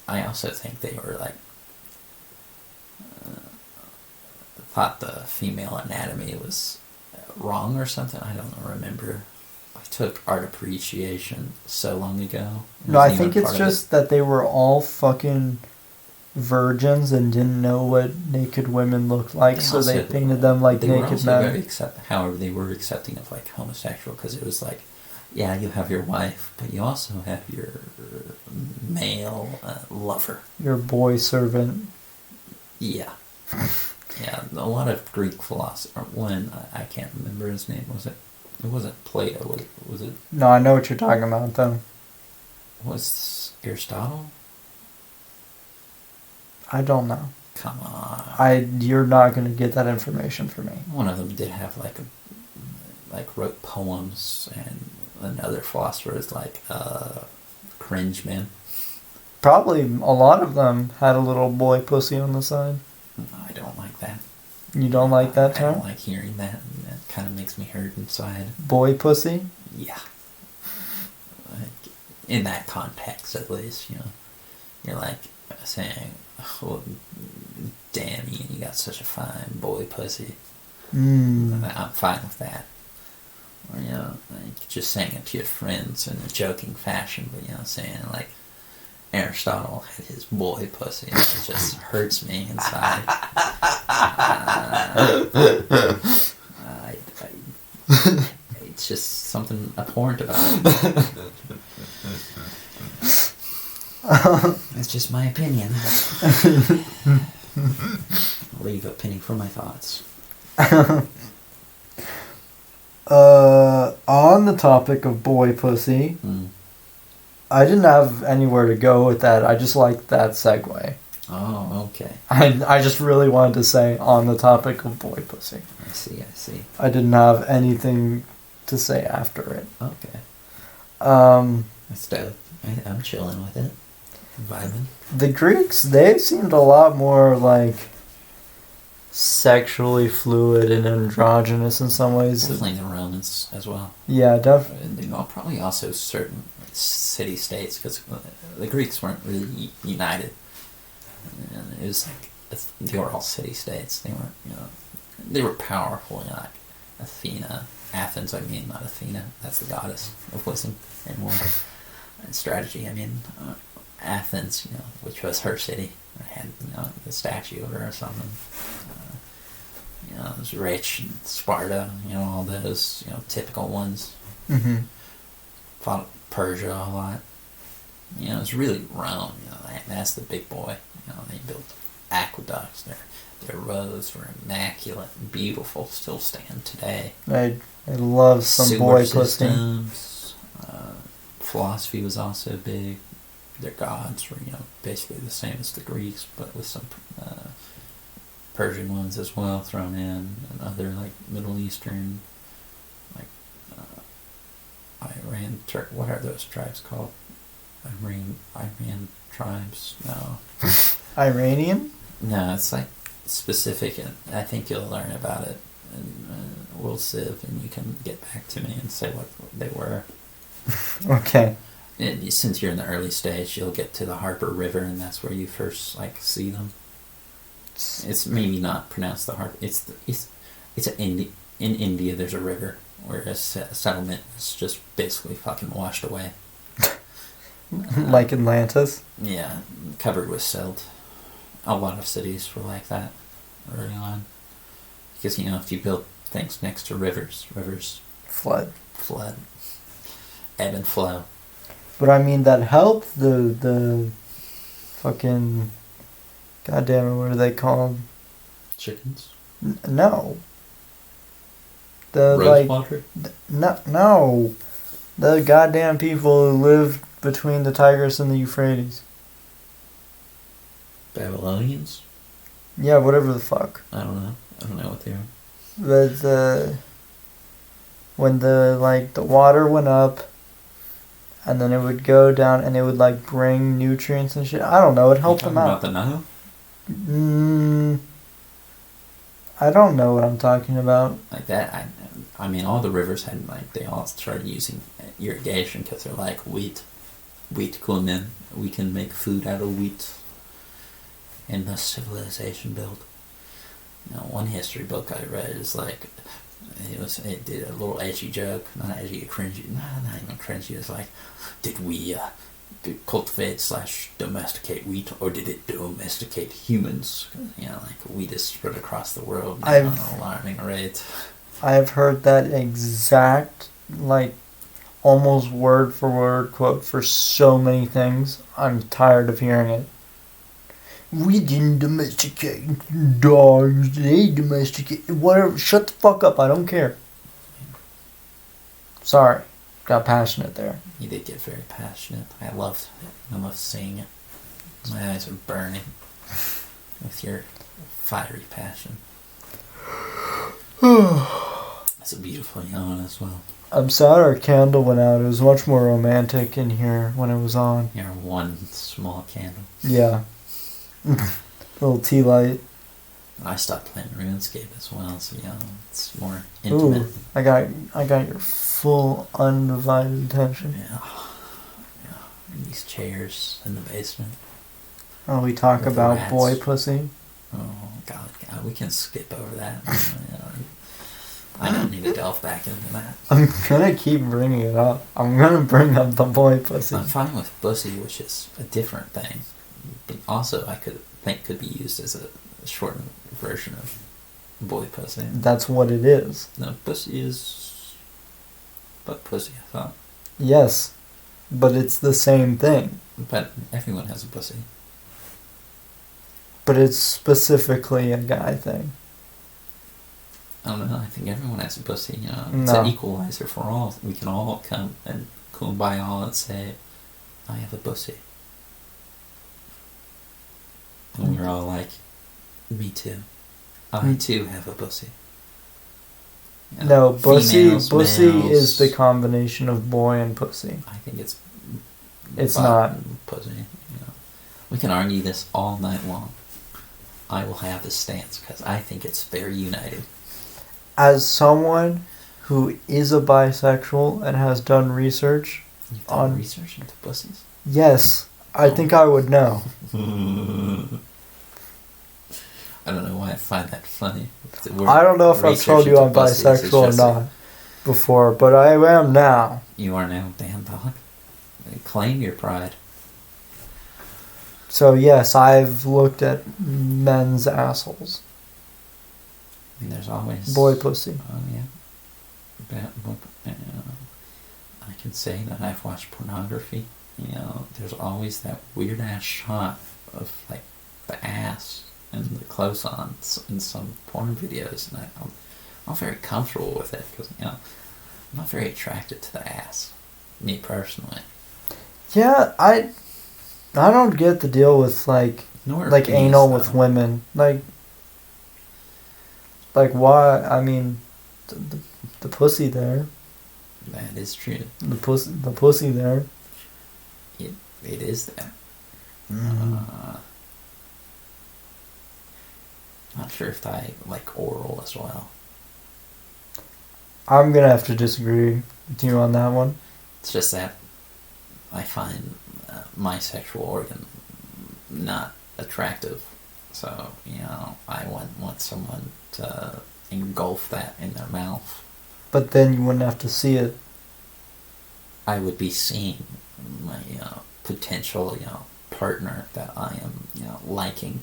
I also think they were thought the female anatomy was wrong or something. I don't remember. I took art appreciation so long ago. No, I think it's just that they were all fucking virgins and didn't know what naked women looked like, so they painted them like naked men. However, they were accepting of homosexual because it was yeah, you have your wife, but you also have your male lover. Your boy servant. Yeah. Yeah, a lot of Greek philosophers. One, I can't remember his name. It wasn't Plato, was it? No, I know what you're talking about, though. Was Aristotle? I don't know. Come on. You're not going to get that information from me. One of them did have wrote poems, and another philosopher is cringe man. Probably a lot of them had a little boy pussy on the side. I don't like that. You don't like that term? I don't like hearing that. And that kind of makes me hurt inside. Boy pussy? Yeah. In that context, at least, You're saying, oh, damn, you got such a fine boy pussy. I'm fine with that. Or, just saying it to your friends in a joking fashion, but, saying, Aristotle had his boy pussy, and it just hurts me inside. It's just something abhorrent about it. It's just my opinion. I'll leave a penny for my thoughts. On the topic of boy pussy, I didn't have anywhere to go with that. I just liked that segue. Oh, okay. I just really wanted to say on the topic of boy pussy. I see. I didn't have anything to say after it. Okay. That's dope. I'm chilling with it. Vibing. The Greeks, they seemed a lot more like sexually fluid and androgynous in some ways. Definitely the Romans as well. Yeah, definitely. You know, probably also certain city-states, because the Greeks weren't really united. And it was like, they were all city-states. They weren't, they were powerful, like Athena. Athens, not Athena. That's the goddess of wisdom and war and strategy. Athens, which was her city, had, the statue of her or something. It was rich. And Sparta, all those, typical ones. Mm-hmm. Fought Persia a lot. It was really Rome, that's the big boy. They built aqueducts. Their roads were immaculate and beautiful, still stand today. I love some Sewer boy systems. Philosophy was also big. Their gods were, basically the same as the Greeks, but with some Persian ones as well thrown in, and other like Middle Eastern, like Iran. What are those tribes called? Iran tribes? No. Iranian? No, it's like specific, and I think you'll learn about it in World Civ, and you can get back to me and say what they were. Okay. And since you're in the early stage, you'll get to the Harper River, and that's where you first see them. It's maybe not pronounced the Harper. It's in India. There's a river where a settlement is just basically fucking washed away. Like Atlantis? Yeah, covered with silt. A lot of cities were like that early on. Because, if you build things next to rivers Flood. Ebb and flow. But that helped the fucking, goddamn it, what are they called? Chickens? No. The Rosewater? No. The goddamn people who lived between the Tigris and the Euphrates. Babylonians? Yeah, whatever the fuck. I don't know what they are. But when the water went up, and then it would go down, and it would bring nutrients and shit. I don't know. It helped them out. About the Nile? I don't know what I'm talking about. Like that. All the rivers had they all started using irrigation because they're like wheat kumin. We can make food out of wheat. And the civilization built. One history book I read is it did a little edgy joke, not edgy, cringy, not even cringy. It's did we cultivate/domesticate wheat, or did it domesticate humans? Wheat is spread across the world at an alarming rate. I've heard that exact, almost word for word quote for so many things. I'm tired of hearing it. We didn't domesticate dogs. They domesticated whatever. Shut the fuck up. I don't care. Sorry, got passionate there. You did get very passionate. I loved seeing it. My eyes are burning with your fiery passion. It's a beautiful yawn as well. I'm sad our candle went out. It was much more romantic in here when it was on. Your one small candle. Yeah. Little tea light. I stopped playing RuneScape as well, so it's more intimate. Ooh, I got your full undivided attention. Yeah. And these chairs in the basement. Oh, we talk about boy pussy. Oh God, we can skip over that. I don't need to delve back into that. I'm gonna keep bringing it up. I'm gonna bring up the boy pussy. I'm fine with pussy, which is a different thing. But also, I could be used as a shortened version of boy pussy. That's what it is. No, pussy is butt pussy, I thought. Yes. But it's the same thing. But everyone has a pussy. But it's specifically a guy thing. I don't know. I think everyone has a pussy. You know, it's No. an equalizer for all. We can all come and kumbaya and say, "I have a pussy," and we're all like, "Me too. I too have a pussy." You know, No, pussy females, males, is the combination of boy and pussy. I think it's It's not. pussy. You know, we can argue this all night long. I will have this stance because I think it's very united. As someone who is a bisexual and has done research You've done research into pussies? yes, I think I would know. I don't know why I find that funny. I don't know if I've told you I'm bisexual or not before, but I am now. You are now, damn dog. Claim your pride. So yes, I've looked at men's assholes. I mean, there's always... Boy pussy. Oh, yeah. I can say that I've watched pornography. You know, there's always that weird-ass shot of, like, the ass and the close-ons in some porn videos, and I'm not very comfortable with it, because, you know, I'm not very attracted to the ass. Me, personally. Yeah, I don't get the deal with, like anal with women. Like why? I mean, the pussy there. That is true. The pussy there. It is there. Not sure if I like oral as well. I'm gonna have to disagree with you on that one. It's just that I find my sexual organ not attractive. So, you know, I wouldn't want someone to engulf that in their mouth. But then you wouldn't have to see it. I would be seeing my potential partner that I am liking,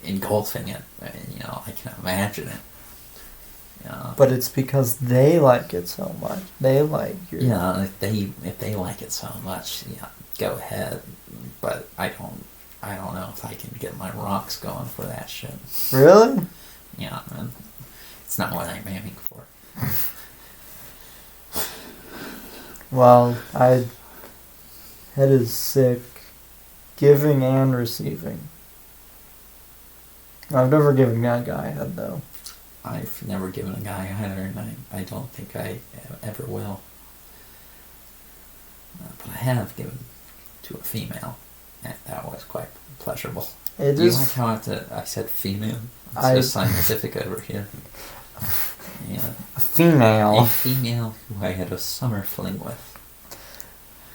engulfing it, and I can imagine it. But it's because they like it so much. They like your... Yeah, if they like it so much, go ahead. But I don't know if I can get my rocks going for that shit. Really? Yeah, man. It's not what I'm aiming for. Well, head is sick, giving and receiving. I've never given that guy a head, though. I've never given a guy either, and I don't think I ever will. But I have given to a female, and that was quite pleasurable. It you is... like how I said female? It's so scientific over here. Yeah. A female. A female who I had a summer fling with.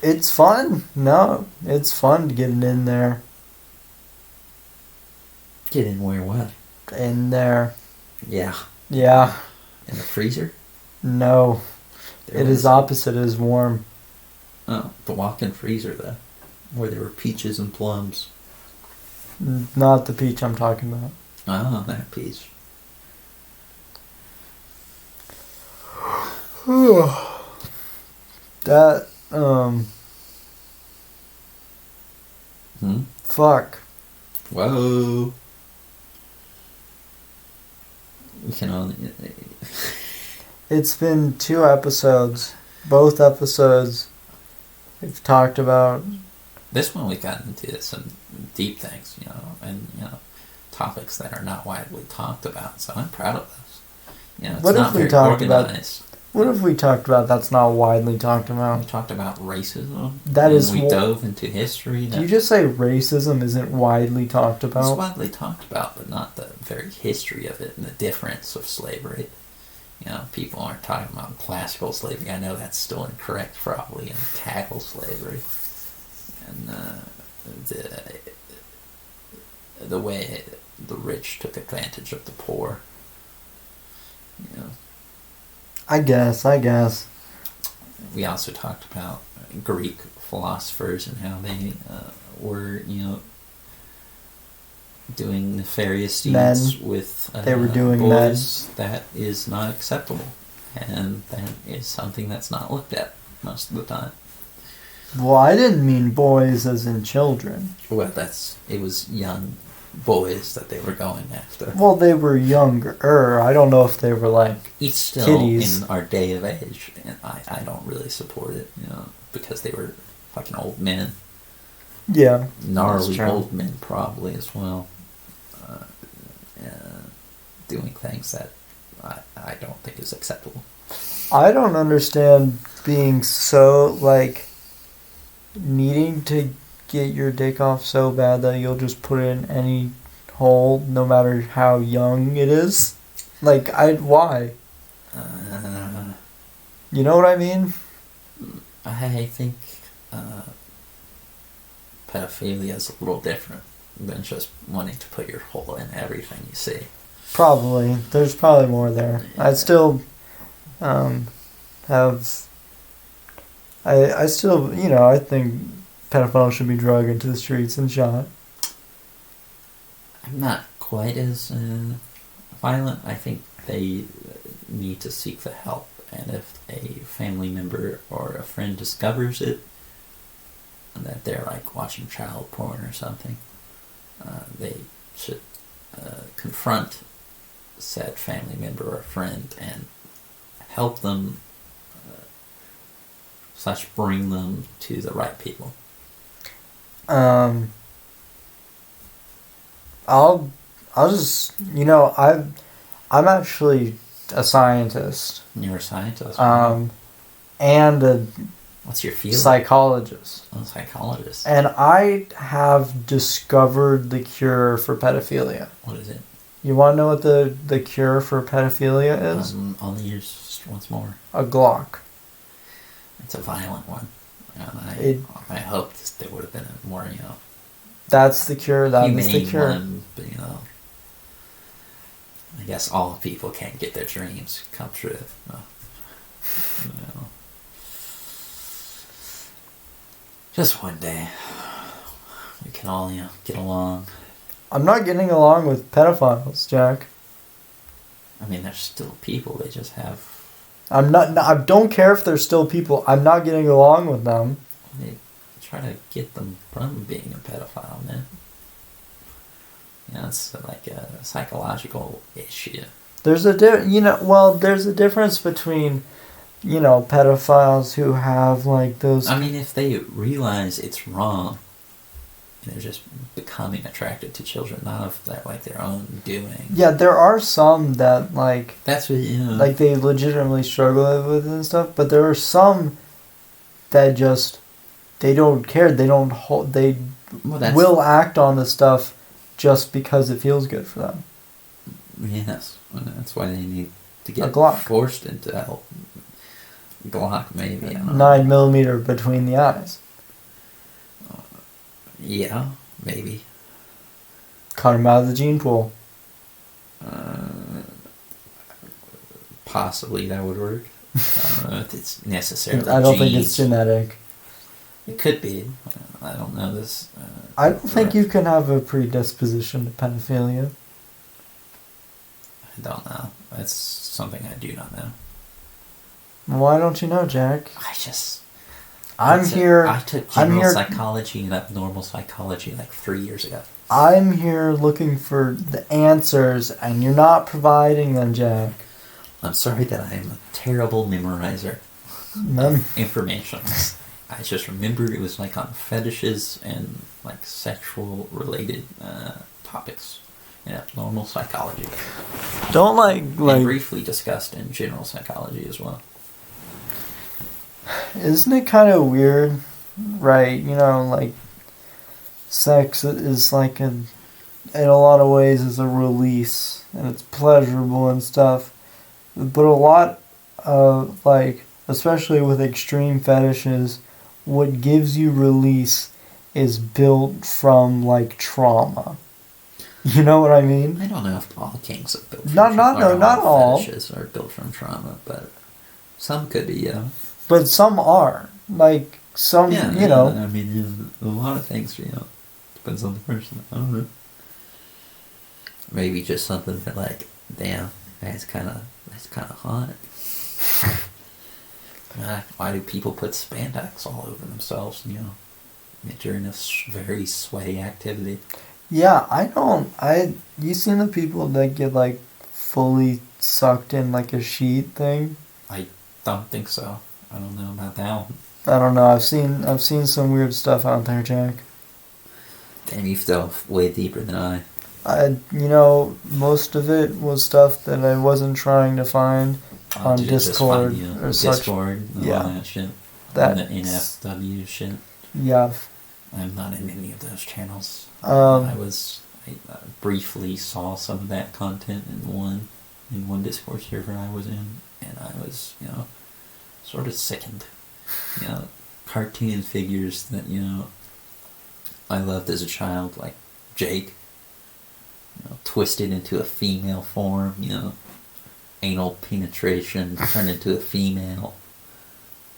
It's fun. No, it's fun to get it in there. Get in where what? In there. Yeah. Yeah. In the freezer? No. It is opposite. It is warm. Oh, the walk-in freezer, though. Where there were peaches and plums. Not the peach I'm talking about. Oh, that peach. That, Fuck. Whoa. We can only... It's been 2 episodes. Both episodes we've talked about... This one we got into some deep things, and, topics that are not widely talked about, so I'm proud of this. It's what not if we very talked organized. What if we talked about that's not widely talked about? We talked about racism. We dove into history. Did you just say racism isn't widely talked about? It's widely talked about, but not the very history of it and the difference of slavery. People aren't talking about classical slavery. I know that's still incorrect, probably, and chattel slavery. And the way the rich took advantage of the poor. I guess. We also talked about Greek philosophers and how they were, doing nefarious deeds with they were doing boys. That is not acceptable, and that is something that's not looked at most of the time. Well, I didn't mean boys as in children. Well, it was young boys that they were going after. Well, they were younger. I don't know if they were like It's still kiddies. in our day of age, and I don't really support it, because they were fucking old men. Yeah. Gnarly old men, probably, as well. Doing things that I don't think is acceptable. I don't understand being so, like, needing to get your dick off so bad that you'll just put it in any hole, no matter how young it is. Like, why? You know what I mean? I think pedophilia is a little different than just wanting to put your hole in everything you see. Probably. There's probably more there. Yeah. I still have... I still, I think pedophiles should be dragged into the streets and shot. I'm not quite as violent. I think they need to seek the help, and if a family member or a friend discovers it, that they're like watching child porn or something, they should confront said family member or friend and help them / bring them to the right people. I'll just, I'm actually a scientist. You're a scientist. And a What's your field? psychologist. I'm a psychologist. And I have discovered the cure for pedophilia. What is it? You want to know what the cure for pedophilia is? All the years once more. A Glock. It's a violent one. I hoped there would have been a more, That's the cure. That is the cure. One, but, I guess all people can't get their dreams come true. Just one day, we can all, get along. I'm not getting along with pedophiles, Jack. I mean, they're still people. They just have... I'm not. I don't care if they're still people. I'm not getting along with them. They try to get them from being a pedophile, man. It's like a psychological issue. There's a there's a difference between, pedophiles who have like those. I mean, if they realize it's wrong, they're just becoming attracted to children, not of that like their own doing. Yeah, there are some that like. That's what like they legitimately struggle with and stuff, but there are some that just they don't care. They don't hold. They will act on the stuff just because it feels good for them. Yes, that's why they need to get a Glock. Forced into help. Glock, maybe. 9mm between the eyes. Yeah, maybe. Cut him out of the gene pool. Possibly that would work. I don't know if it's necessarily I don't think it's genetic. It could be. I don't know this. I don't think you can have a predisposition to pedophilia. I don't know. That's something I do not know. Why don't you know, Jack? I took general psychology and abnormal psychology like 3 years ago. I'm here looking for the answers, and you're not providing them, Jack. I'm sorry that I am a terrible memorizer of information. I just remembered it was like on fetishes and like sexual related topics in abnormal psychology. Don't and briefly discussed in general psychology as well. Isn't it kind of weird, right? Like sex is like in a lot of ways is a release, and it's pleasurable and stuff. But a lot of especially with extreme fetishes, what gives you release is built from like trauma. You know what I mean? I don't know if all kinks are built from trauma. Not all fetishes are built from trauma, but some could be, yeah. But some are. Like, some, I mean, a lot of things, depends on the person. I don't know. Maybe just something that, like, damn, that's kind of hot. Why do people put spandex all over themselves, during this very sweaty activity? Yeah, I don't. You seen the people that get like fully sucked in like a sheet thing? I don't think so. I don't know about that one. I don't know. I've seen some weird stuff out there, Jack. Damn, you've delved way deeper than I. Most of it was stuff that I wasn't trying to find on Did Discord it just find, or such. Discord and Yeah. all that shit. That And the NFW shit. Yeah. I'm not in any of those channels. Um, I briefly saw some of that content in one Discord server I was in, and I was, sort of sickened. Cartoon figures that, I loved as a child, like Jake, twisted into a female form, anal penetration turned into a female.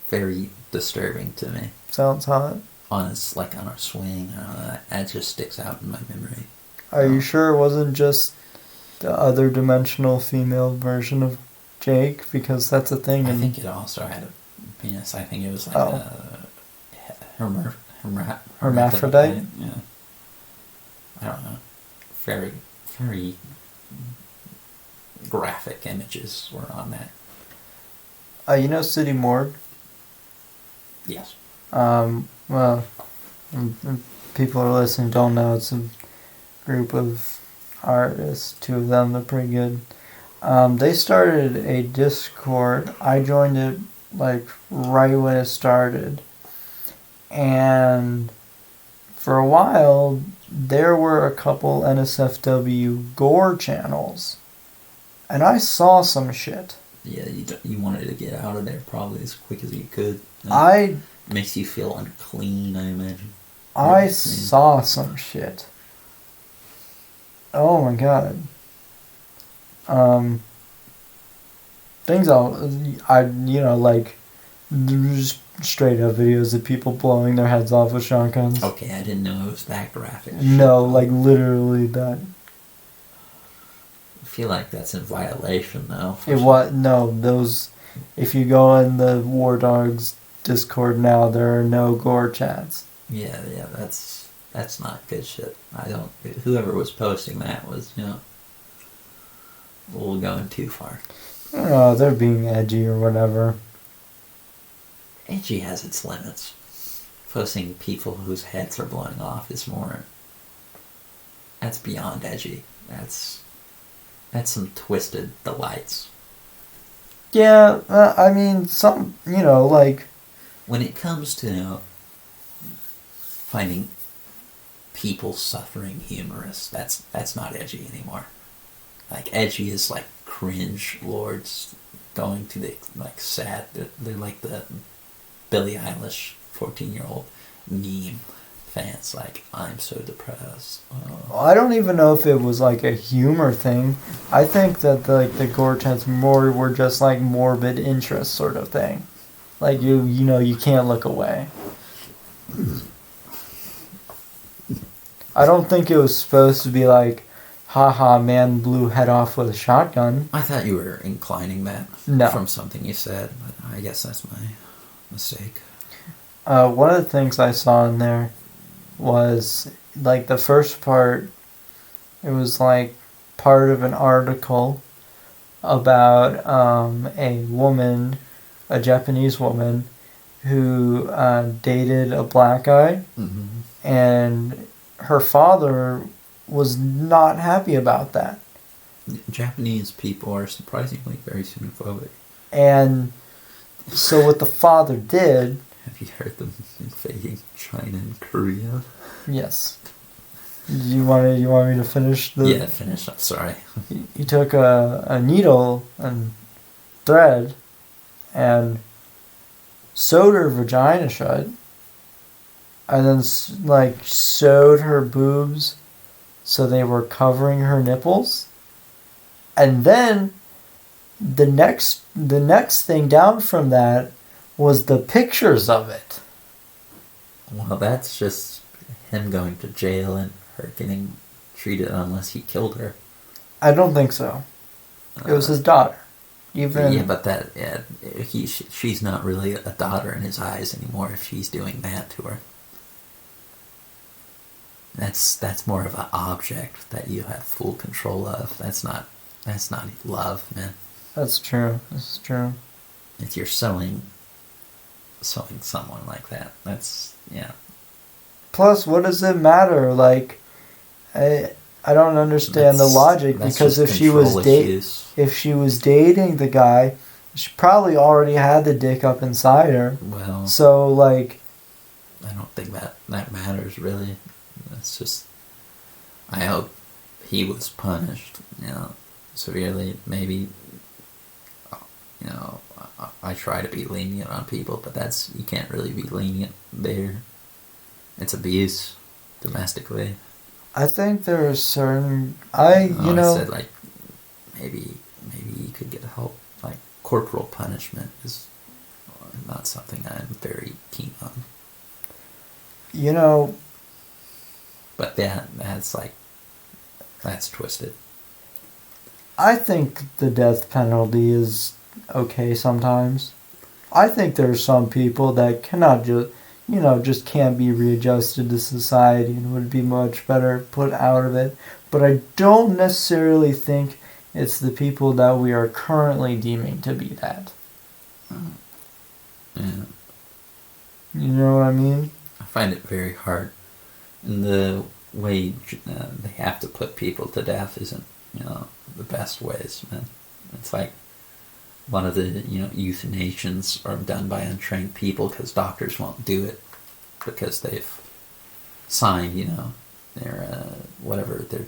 Very disturbing to me. Sounds hot. On a swing, that just sticks out in my memory. Are you sure it wasn't just the other dimensional female version of Jake? Because that's a thing. I think it also had a penis. I think it was like a hermaphrodite? Yeah. I don't know. Very, very graphic images were on that. City Morgue? Yes. Well, people who are listening don't know, it's a group of artists. Two of them, they're pretty good. They started a Discord. I joined it like right when it started. And for a while, there were a couple NSFW gore channels. And I saw some shit. Yeah, you wanted to get out of there probably as quick as you could. Makes you feel unclean, I imagine. I saw some shit. Oh my god. Things like just straight up videos of people blowing their heads off with shotguns. Okay, I didn't know it was that graphic. No, like literally that. I feel like that's in violation though. Those. If you go in the War Dogs Discord now, there are no gore chats. Yeah, that's not good shit. Whoever was posting that was, a little going too far. They're being edgy or whatever. Edgy has its limits. Posting people whose heads are blowing off is more... That's beyond edgy. That's some twisted delights. Yeah, I mean, like... When it comes to, finding people suffering humorous, that's not edgy anymore. Like, edgy is like cringe lords going to the, like, sad... They're like the Billie Eilish 14-year-old meme fans, like, I'm so depressed. Oh. I don't even know if it was like a humor thing. I think that the gore chants more were just like morbid interest sort of thing. Like you can't look away. I don't think it was supposed to be like, haha, man blew head off with a shotgun. I thought you were inclining that from something you said, but I guess that's my mistake. One of the things I saw in there was, like, the first part, it was, like, part of an article about a woman, a Japanese woman, who dated a black guy, and her father was not happy about that. Japanese people are surprisingly very xenophobic. And so what the father did... Have you heard them invading China and Korea? Yes. You want me to finish the... Yeah, finish. I'm sorry. He took a needle and thread and sewed her vagina shut, and then like sewed her boobs so they were covering her nipples, and then the next thing down from that was the pictures of it. Well, that's just him going to jail and her getting treated unless he killed her. I don't think so. It was his daughter. Even Yeah, but she's not really a daughter in his eyes anymore if she's doing that to her. That's more of an object that you have full control of. That's not love, man. That's true. That's true. If you're sewing someone like that, that's yeah. Plus, what does it matter? Like, I don't understand the logic, because if she was dating the guy, she probably already had the dick up inside her. Well, so like, I don't think that matters really. It's just, I hope he was punished, severely. Maybe, I try to be lenient on people, but you can't really be lenient there. It's abuse, domestically. I think there are certain, I said, like, maybe you could get help. Like, corporal punishment is not something I'm very keen on. But that's twisted. I think the death penalty is okay sometimes. I think there are some people that cannot just can't be readjusted to society and would be much better put out of it. But I don't necessarily think it's the people that we are currently deeming to be that. Yeah. You know what I mean? I find it very hard. And the way they have to put people to death isn't, the best ways, man. It's like one of the, euthanations are done by untrained people because doctors won't do it because they've signed, their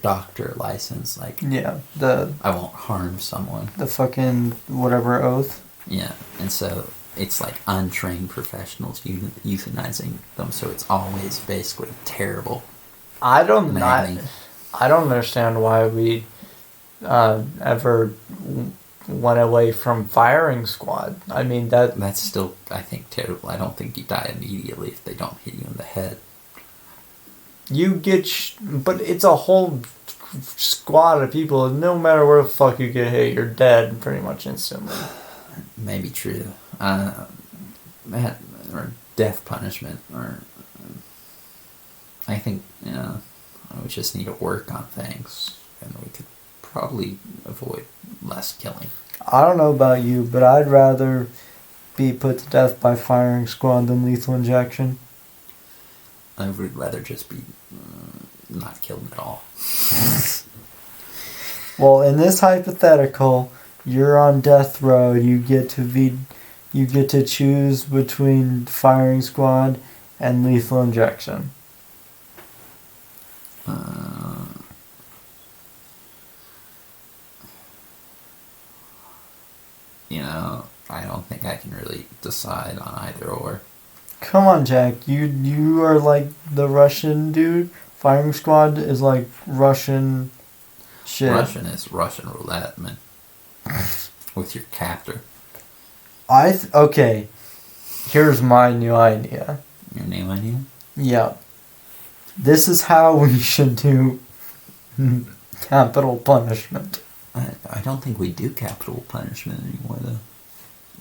doctor license. Like, yeah, I won't harm someone. The fucking whatever oath. Yeah, and so it's like untrained professionals euthanizing them, so it's always basically terrible. I don't understand why we ever went away from firing squad. I mean, that's still, I think, terrible. I don't think you die immediately if they don't hit you in the head. You get, but it's a whole squad of people. No matter where the fuck you get hit, you're dead pretty much instantly. Maybe true. Or death punishment, or I think, we just need to work on things, and we could probably avoid less killing. I don't know about you, but I'd rather be put to death by firing squad than lethal injection. I would rather just be not killed at all. Well, in this hypothetical, you're on death row. You get to choose between firing squad and lethal injection. I don't think I can really decide on either or. Come on, Jack. You are like the Russian dude. Firing squad is like Russian shit. Russian is Russian roulette, man. With your captor. Okay. Here's my new idea. Your new idea? Yeah. This is how we should do capital punishment. I don't think we do capital punishment anymore, though.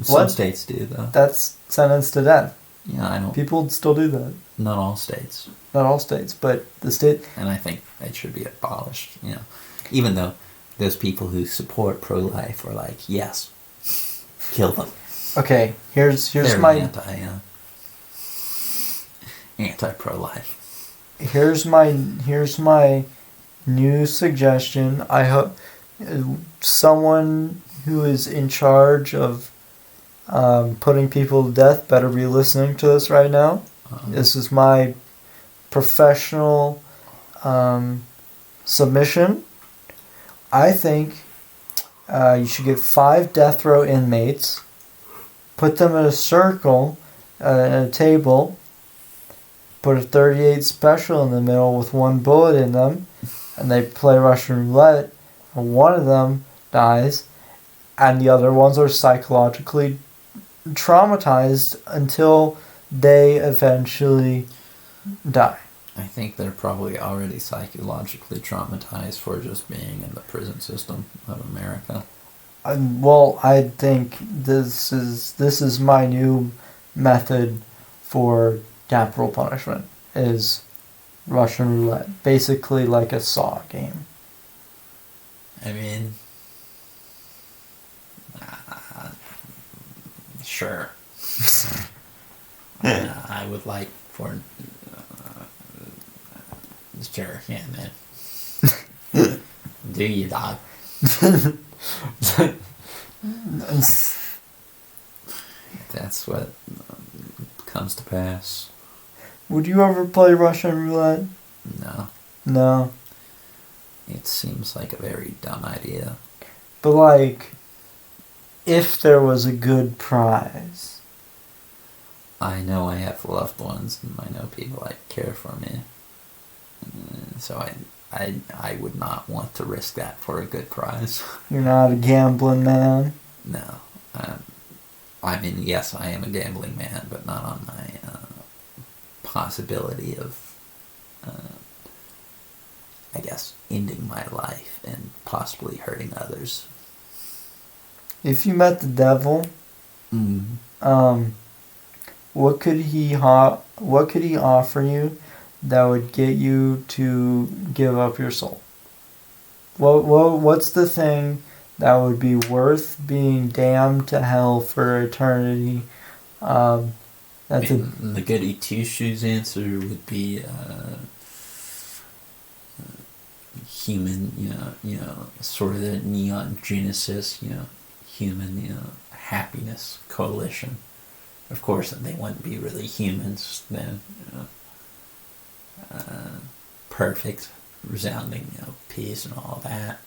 Some states do, though. That's sentenced to death. Yeah, I don't. People still do that. Not all states. Not all states, but the state. And I think it should be abolished. Even though those people who support pro-life are like, yes, kill them. Okay, here's They're my anti-pro-life. Here's my new suggestion. I hope someone who is in charge of putting people to death better be listening to this right now. This is my professional submission. I think you should get 5 death row inmates, put them in a circle at a table, put a .38 special in the middle with 1 bullet in them, and they play Russian roulette, and one of them dies, and the other ones are psychologically traumatized until they eventually die. I think they're probably already psychologically traumatized for just being in the prison system of America. Well, I think this is my new method for capital punishment is Russian roulette, basically like a Saw game. I mean, sure. I would like for. Sure, yeah, man. Do you, dog? That's what comes to pass. Would you ever play Russian roulette? No. No. It seems like a very dumb idea. But like, if there was a good prize. I know I have loved ones, and I know people that care for me. So I would not want to risk that for a good prize. You're not a gambling man? No. I mean, yes, I am a gambling man, but not on my possibility of, I guess, ending my life and possibly hurting others. If you met the devil, what could he offer you that would get you to give up your soul? What's the thing that would be worth being damned to hell for eternity? The goody two shoes answer would be human, sort of the Neon Genesis, human, happiness coalition. Of course, they wouldn't be really humans then. Perfect, resounding, peace and all that.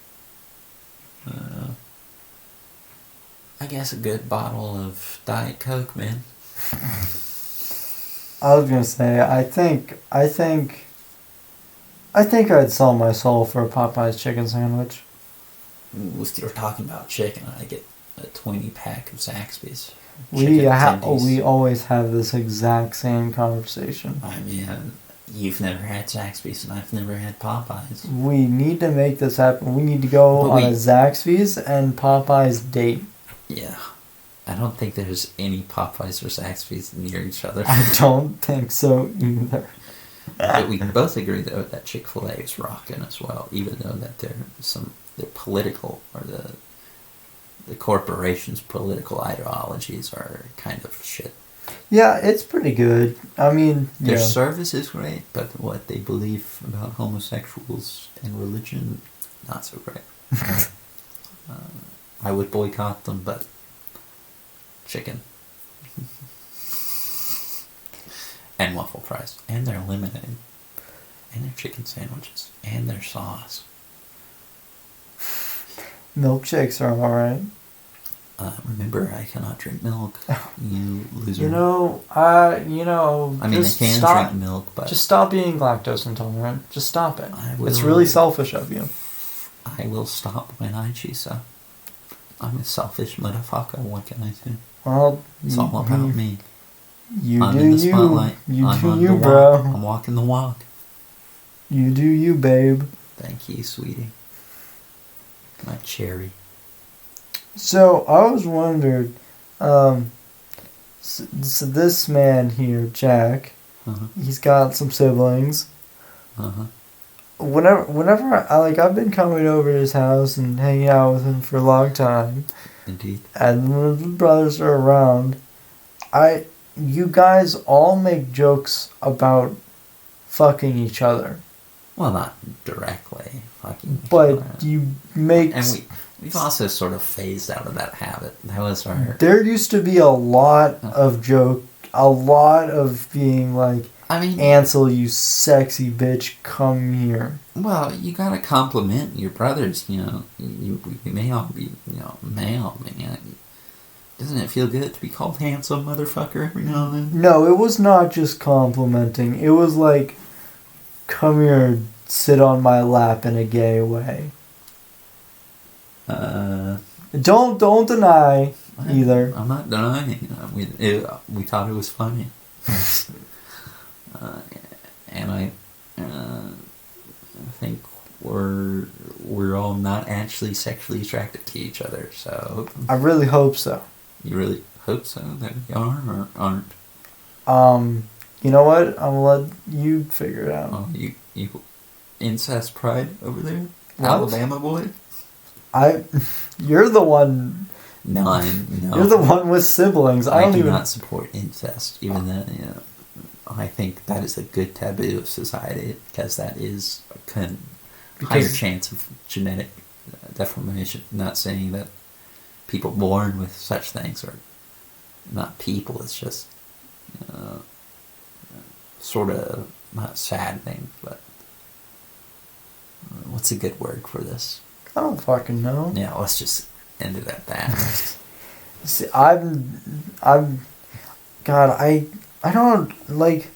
I guess a good bottle of Diet Coke, man. I was gonna say, I think I'd sell my soul for a Popeye's chicken sandwich. We're talking about chicken. I get a 20-pack of Zaxby's. We always have this exact same conversation. I mean, you've never had Zaxby's and I've never had Popeyes. We need to make this happen. We need to go on a Zaxby's and Popeyes date. Yeah. I don't think there's any Popeyes or Zaxby's near each other. I don't think so either. But we can both agree, though, that Chick-fil-A is rocking as well, even though that their political, or the corporation's political ideologies are kind of shit. Yeah, it's pretty good. I mean, their service is great, but what they believe about homosexuals and religion, not so great. I would boycott them, but chicken. And waffle fries. And their lemonade. And their chicken sandwiches. And their sauce. Milkshakes are alright. Remember, I cannot drink milk. You loser. I mean, I can drink milk, but... Just stop being lactose intolerant. Just stop it. It's really selfish of you. I will stop when I choose so. I'm a selfish motherfucker. What can I do? Well, it's all about me. I'm in the spotlight. You, bro. I'm walking the walk. You do you, babe. Thank you, sweetie. My cherry. So, I was wondering, so this man here, Jack, he's got some siblings. Whenever I've been coming over to his house and hanging out with him for a long time. Indeed. And when the brothers are around, you guys all make jokes about fucking each other. Well, not directly fucking each other. But you make... And we've also sort of phased out of that habit. That was our... There used to be a lot of being like, I mean, Ansel, you sexy bitch, come here. Well, you gotta compliment your brothers, we may all be, male, man. Doesn't it feel good to be called handsome motherfucker every now and then? No, it was not just complimenting. It was like, come here, sit on my lap in a gay way. Don't deny either. I'm not denying. We thought it was funny. And I think we're we're all not actually sexually attracted to each other. So I really hope so. you really hope so that we are or aren't. You know what? I'm gonna let you figure it out. Oh, you incest pride over there, What? Alabama boy. You're the one. No. You're the one with siblings. I don't do even not support incest, even though I think that is a good taboo of society because that is a higher chance of genetic deformation. Not saying that people born with such things are not people. It's just sort of not sad thing, but what's a good word for this? I don't fucking know. Yeah, let's just end it at that. See, God, I don't like.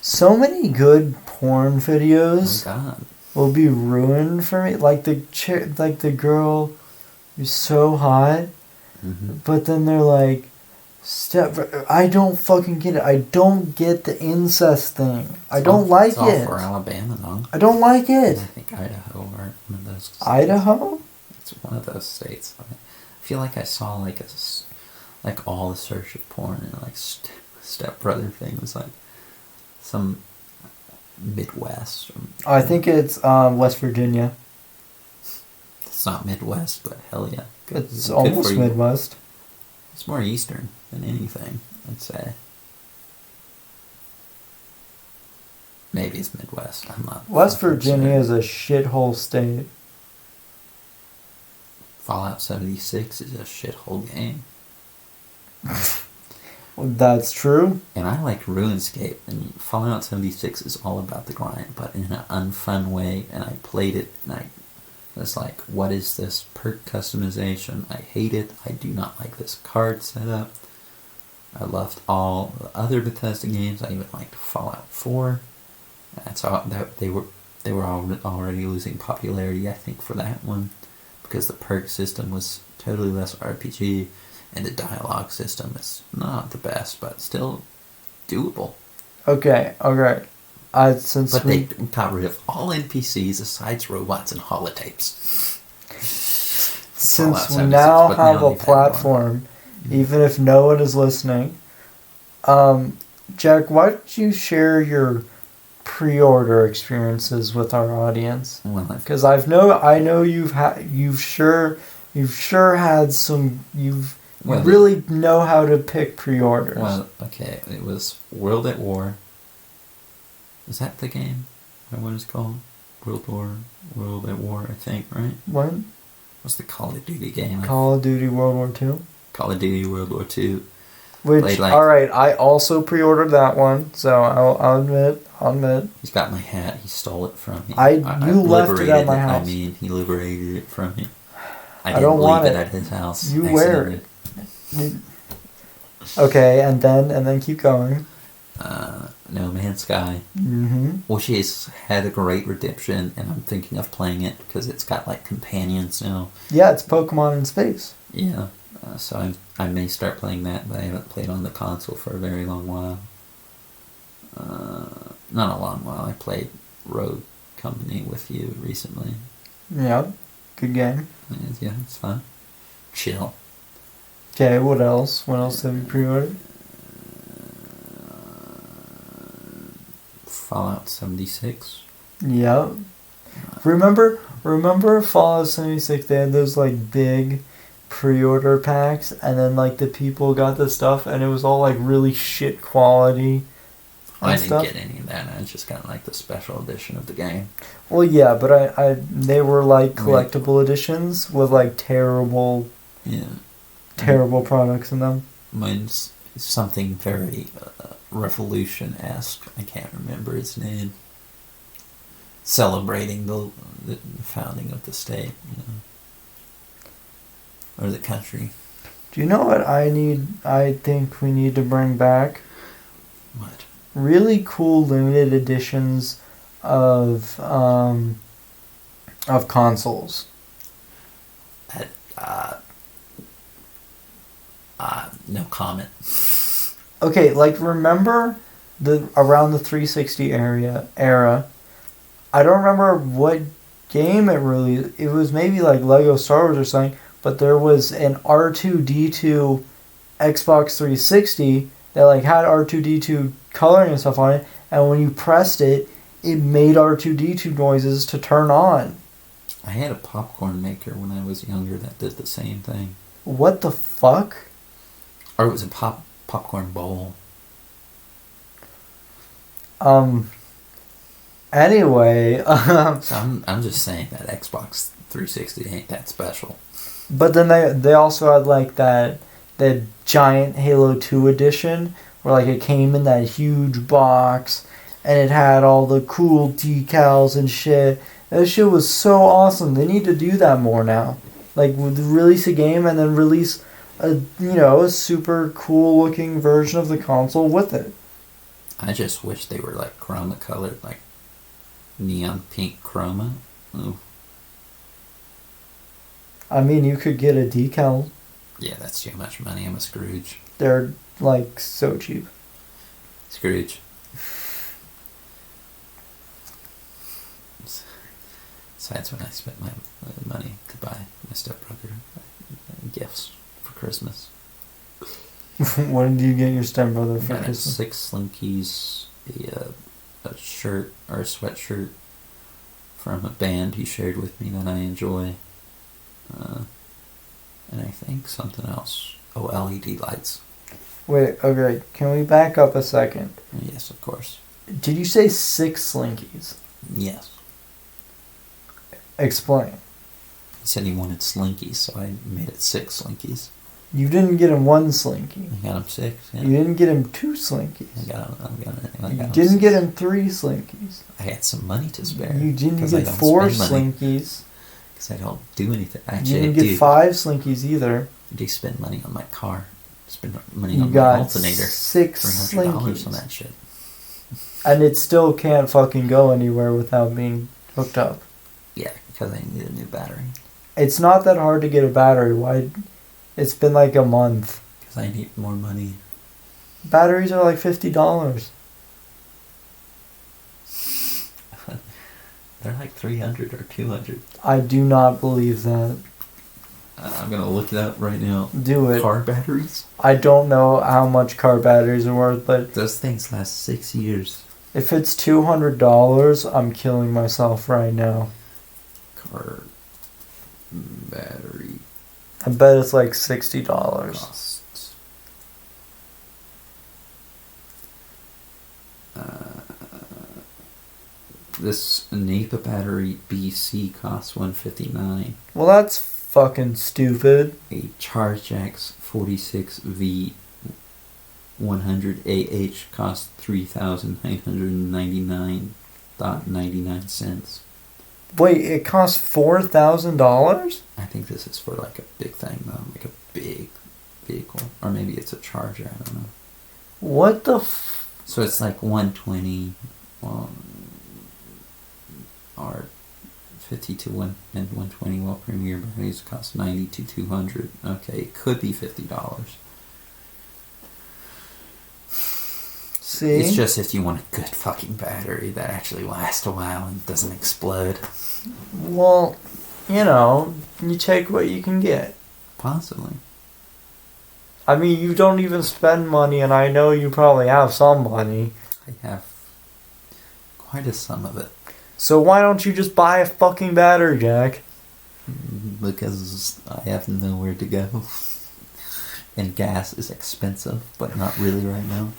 So many good porn videos Oh God. will be ruined for me. Like the girl is so hot, but then they're like, I don't fucking get it. I don't get the incest thing. I don't like it's all it. for Alabama, though. I don't like it. I think Idaho or one of those. States. Idaho? It's one of those states. I feel like I saw like all the search of porn and like stepbrother thing was like some Midwest. I think it's West Virginia. It's not Midwest, but hell yeah. Good. It's almost Midwest. It's more Eastern than anything, I'd say. Maybe it's Midwest. I'm not. West Virginia is a shithole state. Fallout 76 is a shithole game. That's true. And I like RuneScape, and Fallout 76 is all about the grind, but in an unfun way, and I played it, and I was like, what is this perk customization? I hate it. I do not like this card setup. I loved all the other Bethesda games. I even liked Fallout 4. That's all, that they were already losing popularity, I think, for that one, because the perk system was totally less RPG, and the dialogue system is not the best, but still doable. Okay. They got rid of all NPCs besides robots and holotapes. Since we now have a platform, even if no one is listening, Jack, why don't you share your pre-order experiences with our audience? Because I know you've sure had some. You really know how to pick pre-orders. Well, okay, it was World at War. Is that the game? Is that what it's called? World at War, I think, right? What? What's the Call of Duty game? Call of Duty World War II? Call of Duty World War II. Which, alright, I also pre-ordered that one, so I'll admit. He's got my hat, he stole it from me. You left it at my house. I mean, he liberated it from me. I don't want leave it it at his house. You wear it. Okay, and then keep going. No Man's Sky. Which has had a great redemption, and I'm thinking of playing it because it's got like companions now. Yeah, it's Pokemon in space. Yeah, so I may start playing that, but I haven't played on the console for a very long while. Not a long while. I played Rogue Company with you recently. Yeah, good game. Yeah, it's fun. Chill. Okay, what else? What else have you pre-ordered? Fallout 76. Yeah. Remember Fallout 76? They had those like big pre-order packs, and then like the people got the stuff, and it was all like really shit quality. I didn't get any of that. I just got like the special edition of the game. Well, yeah, but they were like collectible editions with like terrible products in them. Mine's something very Revolution-esque. I can't remember its name. Celebrating the founding of the state, or the country. Do you know what I think we need to bring back? What? Really cool limited editions of consoles. No comment. Okay, like remember around the 360 era. I don't remember what game it was maybe like Lego Star Wars or something, but there was an R2-D2 Xbox 360 that like had R2-D2 coloring and stuff on it, and when you pressed it, it made R2-D2 noises to turn on. I had a popcorn maker when I was younger that did the same thing. What the fuck? Or it was a popcorn bowl. Anyway, So I'm just saying that Xbox 360 ain't that special. but then they also had like that giant Halo 2 edition where like it came in that huge box and it had all the cool decals and shit. That shit was so awesome. They need to do that more now. Like release a game and then release a super cool looking version of the console with it. I just wish they were like chroma colored, like neon pink chroma. Ooh. I mean, you could get a decal. Yeah, that's too much money. I'm a Scrooge. They're like so cheap. Scrooge. Besides, when I spent my money to buy my stepbrother gifts for Christmas. What did you get your stepbrother for Got Christmas? 6 Slinkies, a shirt or a sweatshirt from a band he shared with me that I enjoy, and I think something else. Oh, LED lights. Wait, okay, can we back up a second? Yes, of course. Did you say 6 Slinkies? Yes. Explain. He said he wanted Slinkies, so I made it 6 Slinkies. You didn't get him 1 Slinky. I got him 6. Yeah. You didn't get him 2 Slinkies. I got You him didn't 6. get him 3 Slinkies. I had some money to spare. You didn't 'cause I get don't 4 spend money, Slinkies. because I don't do anything. Actually, You didn't I get do. 5 Slinkies either. I do spend money on my car. Spend money You on my got alternator. 6 $300 on Slinkies. that shit. And it still can't fucking go anywhere without being hooked up. Yeah, because I need a new battery. It's not that hard to get a battery. Why? It's been like a month. Because I need more money. Batteries are like $50. They're like 300 or 200. I do not believe that. I'm gonna look it up right now. Do it. Car batteries? I don't know how much car batteries are worth, but Those things last 6 years. if it's $200, I'm killing myself right now. Car battery I bet it's like $60. costs. This NEPA battery BC costs $159. Well, that's fucking stupid. A ChargeX 46V 100AH costs $3,999.99. Wait, it costs $4,000? I think this is for like a big thing though, like a big vehicle, or maybe it's a Charger. I don't know. What the So it's like 120, or 50 to 1 and 120. Well, Premier batteries cost $90 to $200. Okay, it could be $50. See? It's just if you want a good fucking battery that actually lasts a while and doesn't explode. Well, you take what you can get. Possibly. I mean, you don't even spend money, and I know you probably have some money. I have quite a sum of it. So why don't you just buy a fucking battery, Jack? Because I have nowhere to go. And gas is expensive, but not really right now.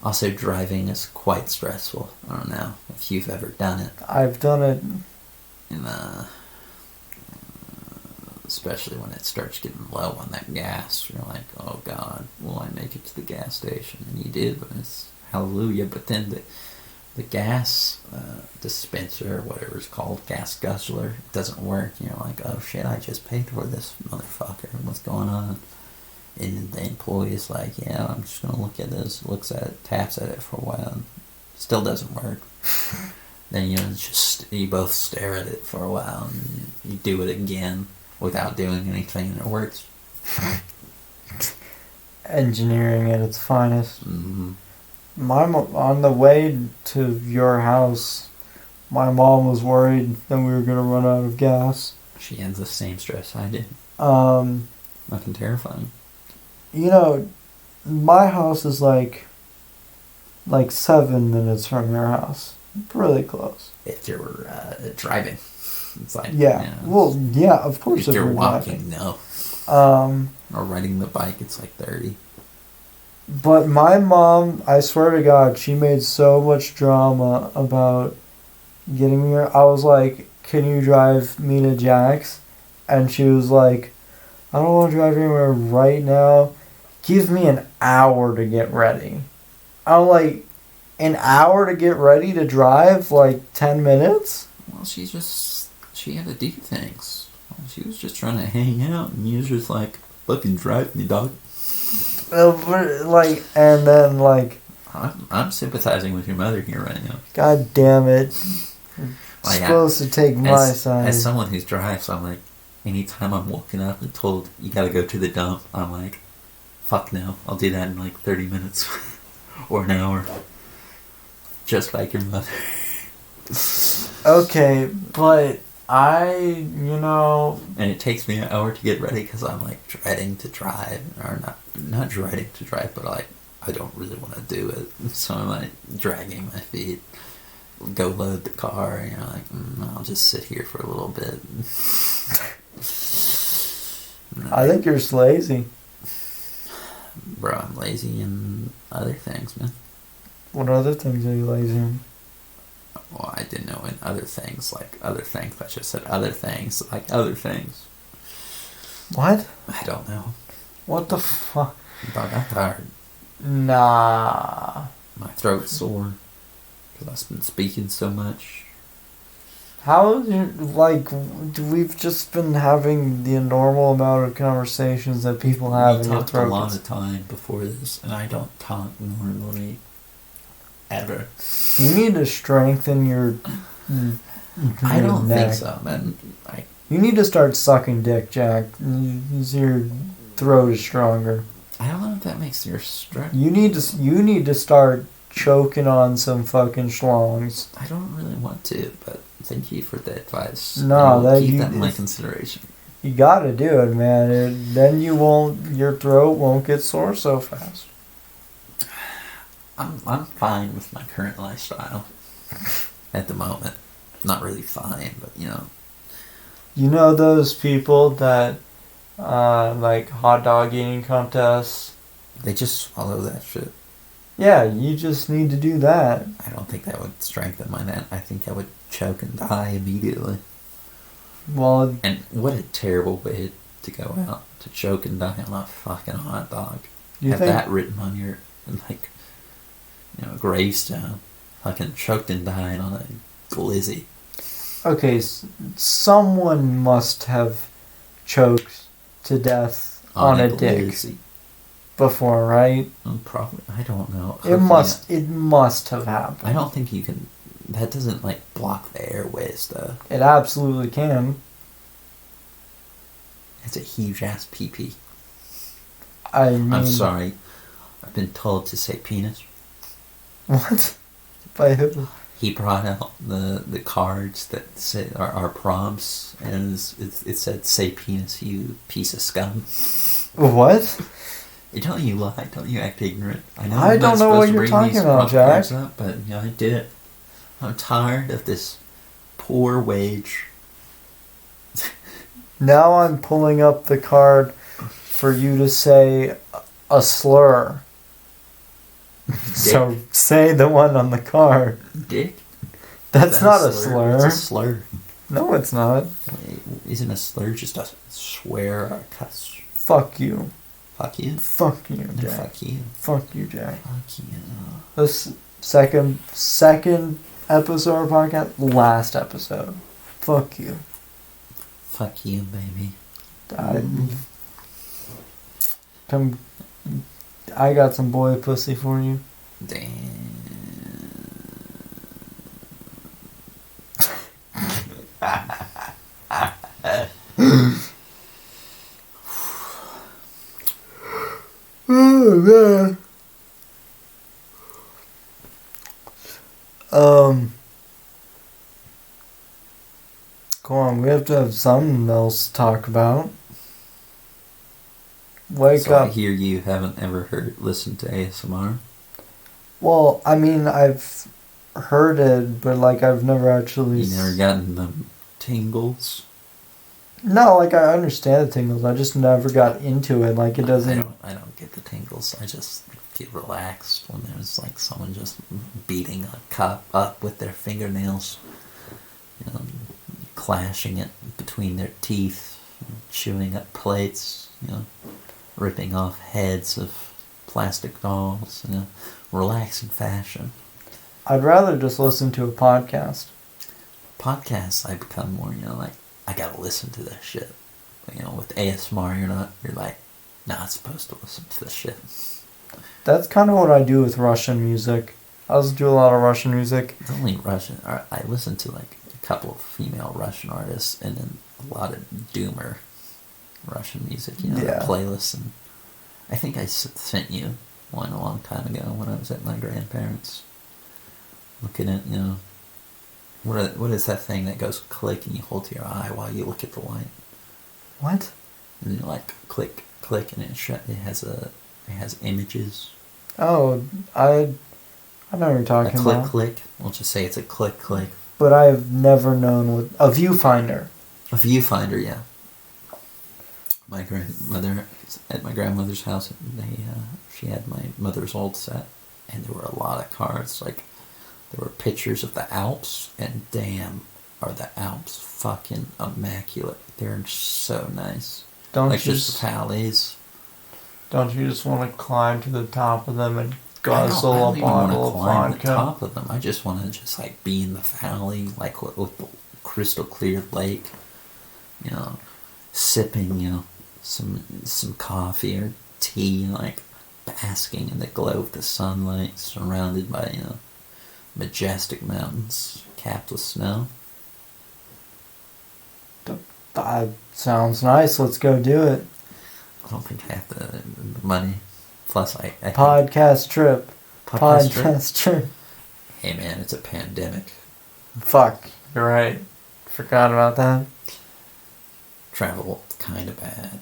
Also, driving is quite stressful. I don't know if you've ever done it. I've done it. And, especially when it starts getting low on that gas. You're like, oh God, will I make it to the gas station? And you did, but it's hallelujah. But then the gas dispenser, whatever it's called, gas guzzler, doesn't work. You're like, oh shit, I just paid for this motherfucker. What's going on? And the employee is like, yeah, I'm just going to look at this, looks at it, taps at it for a while, and still doesn't work. Then you both stare at it for a while, and you do it again without doing anything, and it works. Engineering at its finest. Mm-hmm. On the way to your house, My mom was worried that we were gonna run out of gas. She has the same stress I did. Um, Fucking terrifying. you know, my house is like 7 minutes from your house. Really close. If you're driving, it's like Yeah. Well, yeah, of course. If you're walking, no. Or riding the bike, it's like 30. But my mom, I swear to God, she made so much drama about getting me here. I was like, "Can you drive me to Jack's?" And she was like, "I don't want to drive anywhere right now. Give me an hour to get ready." I'm like, an hour to get ready to drive? Like 10 minutes? Well, she had to do things. She was just trying to hang out, and you was just like, fucking drive me, dog. And then I'm sympathizing with your mother here right now. God damn it. You're supposed to take my side. As someone who drives, I'm like, anytime I'm walking up and told you gotta go to the dump, I'm like, fuck no, I'll do that in like 30 minutes or an hour. Just like your mother. Okay, but And it takes me an hour to get ready because I'm like dreading to drive, or not dreading to drive, but like I don't really want to do it, so I'm like dragging my feet, go load the car, I'll just sit here for a little bit. I think you're just lazy. Bro, I'm lazy in other things, man. What other things are you lazy in? Well, I didn't know in other things, like other things. I just said other things, like other things. What? I don't know. What the fuck? Dog, I'm tired. Nah. My throat's sore because I've been speaking so much. How is your, we've just been having the normal amount of conversations that people have in your throat. We talked a lot of time before this, and I don't talk normally. Ever. You need to strengthen your I don't neck. think so, man. You need to start sucking dick, Jack. Your throat is stronger. I don't know if that makes your strength. You need to start choking on some fucking schlongs. I don't really want to, but thank you for the advice. No, keep that in my consideration. You gotta do it, man. Then your throat won't get sore so fast. I'm fine with my current lifestyle at the moment. Not really fine, but You know those people that like hot dog eating contests? They just swallow that shit. Yeah, you just need to do that. I don't think that would strengthen my neck. I think I would choke and die immediately. Well, and what a terrible way to go out, to choke and die on a fucking hot dog. Have that written on your gravestone. Fucking choked and died on a glizzy. Okay, someone must have choked to death on a dick before, right? Probably. I don't know. It must have happened. I don't think you can. That doesn't block the airways though. It absolutely can. It's a huge ass pee-pee. I'm sorry. I've been told to say penis. What? By who? He brought out the cards that say our prompts, and it said, "Say penis, you piece of scum." What? Don't you lie? Don't you act ignorant? I don't know what you're talking about, Jack. Up, but I did it. I'm tired of this poor wage. Now I'm pulling up the card for you to say a slur. So say the one on the card. Dick? That's not a slur. It's a slur. No, it's not. Isn't a slur just a swear or a cuss? Fuck you. Fuck you? Fuck you, Jack. Fuck you. Fuck you, Jack. Fuck you. This second episode of our podcast, last episode. Fuck you. Fuck you, baby. I got some boy pussy for you. Damn. Oh man. Go on, we have to have something else to talk about. Wake So up. I hear you haven't ever listened to ASMR. Well, I mean, I've heard it, but like I've never actually. You never gotten the tingles. No, like I understand the tingles. I just never got into it. Like it doesn't. I don't get the tingles. I just feel relaxed when there's like someone just beating a cup up with their fingernails, you know, clashing it between their teeth, chewing up plates, you know, ripping off heads of plastic dolls in a relaxing fashion. I'd rather just listen to a podcast. Podcasts, I become more, you know, like, I gotta listen to this shit. You know, with ASMR, you're like, not supposed to listen to this shit. That's kind of what I do with Russian music. I also do a lot of Russian music. It's only Russian. I listen to like a couple of female Russian artists and then a lot of doomer Russian music, you know, Yeah. playlists. And I think I sent you one a long time ago when I was at my grandparents. Looking at, you know, what is that thing that goes click and you hold to your eye while you look at the light? What? And you like click, click, and it has images. Oh, I know what you're A talking click, about. click. We'll just say it's a click, click. But I've never known what a viewfinder. A viewfinder, yeah. My grandmother, at my grandmother's house, she had my mother's old set, and there were a lot of cards. Like, there were pictures of the Alps, and damn, are the Alps fucking immaculate. They're so nice. Don't like you just the valleys. Don't you just want to climb to the top of them and I guzzle don't a even want bottle to of climb vodka? the top of them. I just want to just like be in the valley, like with the crystal clear lake. You know, sipping, you know, some coffee or tea, like basking in the glow of the sunlight, surrounded by, you know, majestic mountains capped with snow. That sounds nice. Let's go do it. I don't think I have the money. Plus, I Podcast trip. Podcast trip? Podcast trip. Hey man, it's a pandemic. Fuck. You're right. Forgot about that. Travel kind of bad.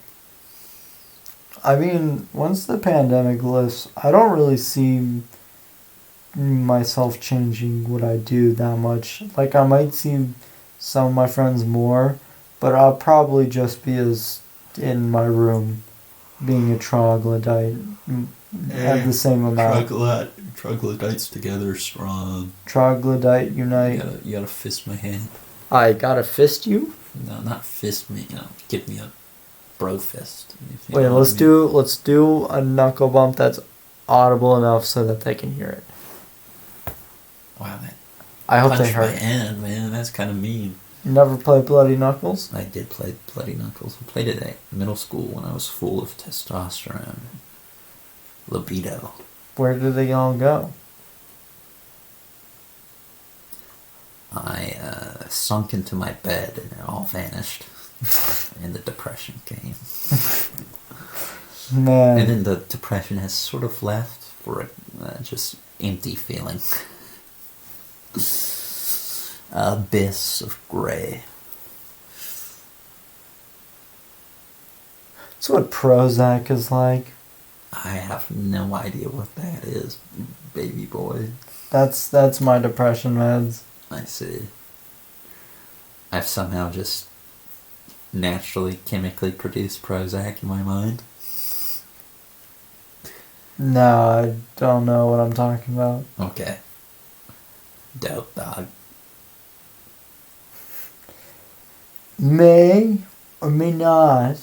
I mean, once the pandemic lifts, I don't really see myself changing what I do that much. Like, I might see some of my friends more, but I'll probably just be as in my room, being a troglodyte, have the same amount. Troglodytes together strong. Troglodyte unite. You gotta fist my hand. I gotta fist you? No, not fist me, you know, give me a bro fist. Wait, let's do a knuckle bump that's audible enough so that they can hear it. Wow, that I hope they punch my heard. hand, man, that's kind of mean. You never play Bloody Knuckles? I did play Bloody Knuckles. I played it at middle school when I was full of testosterone. Libido. Where did they all go? I sunk into my bed and it all vanished. And the depression came. Man. And then the depression has sort of left for a just empty feeling. Abyss of gray. That's what Prozac is like. I have no idea what that is, baby boy. That's my depression meds. I see. I've somehow just naturally, chemically produced Prozac in my mind. No, I don't know what I'm talking about. Okay. Dope, dog. May or may not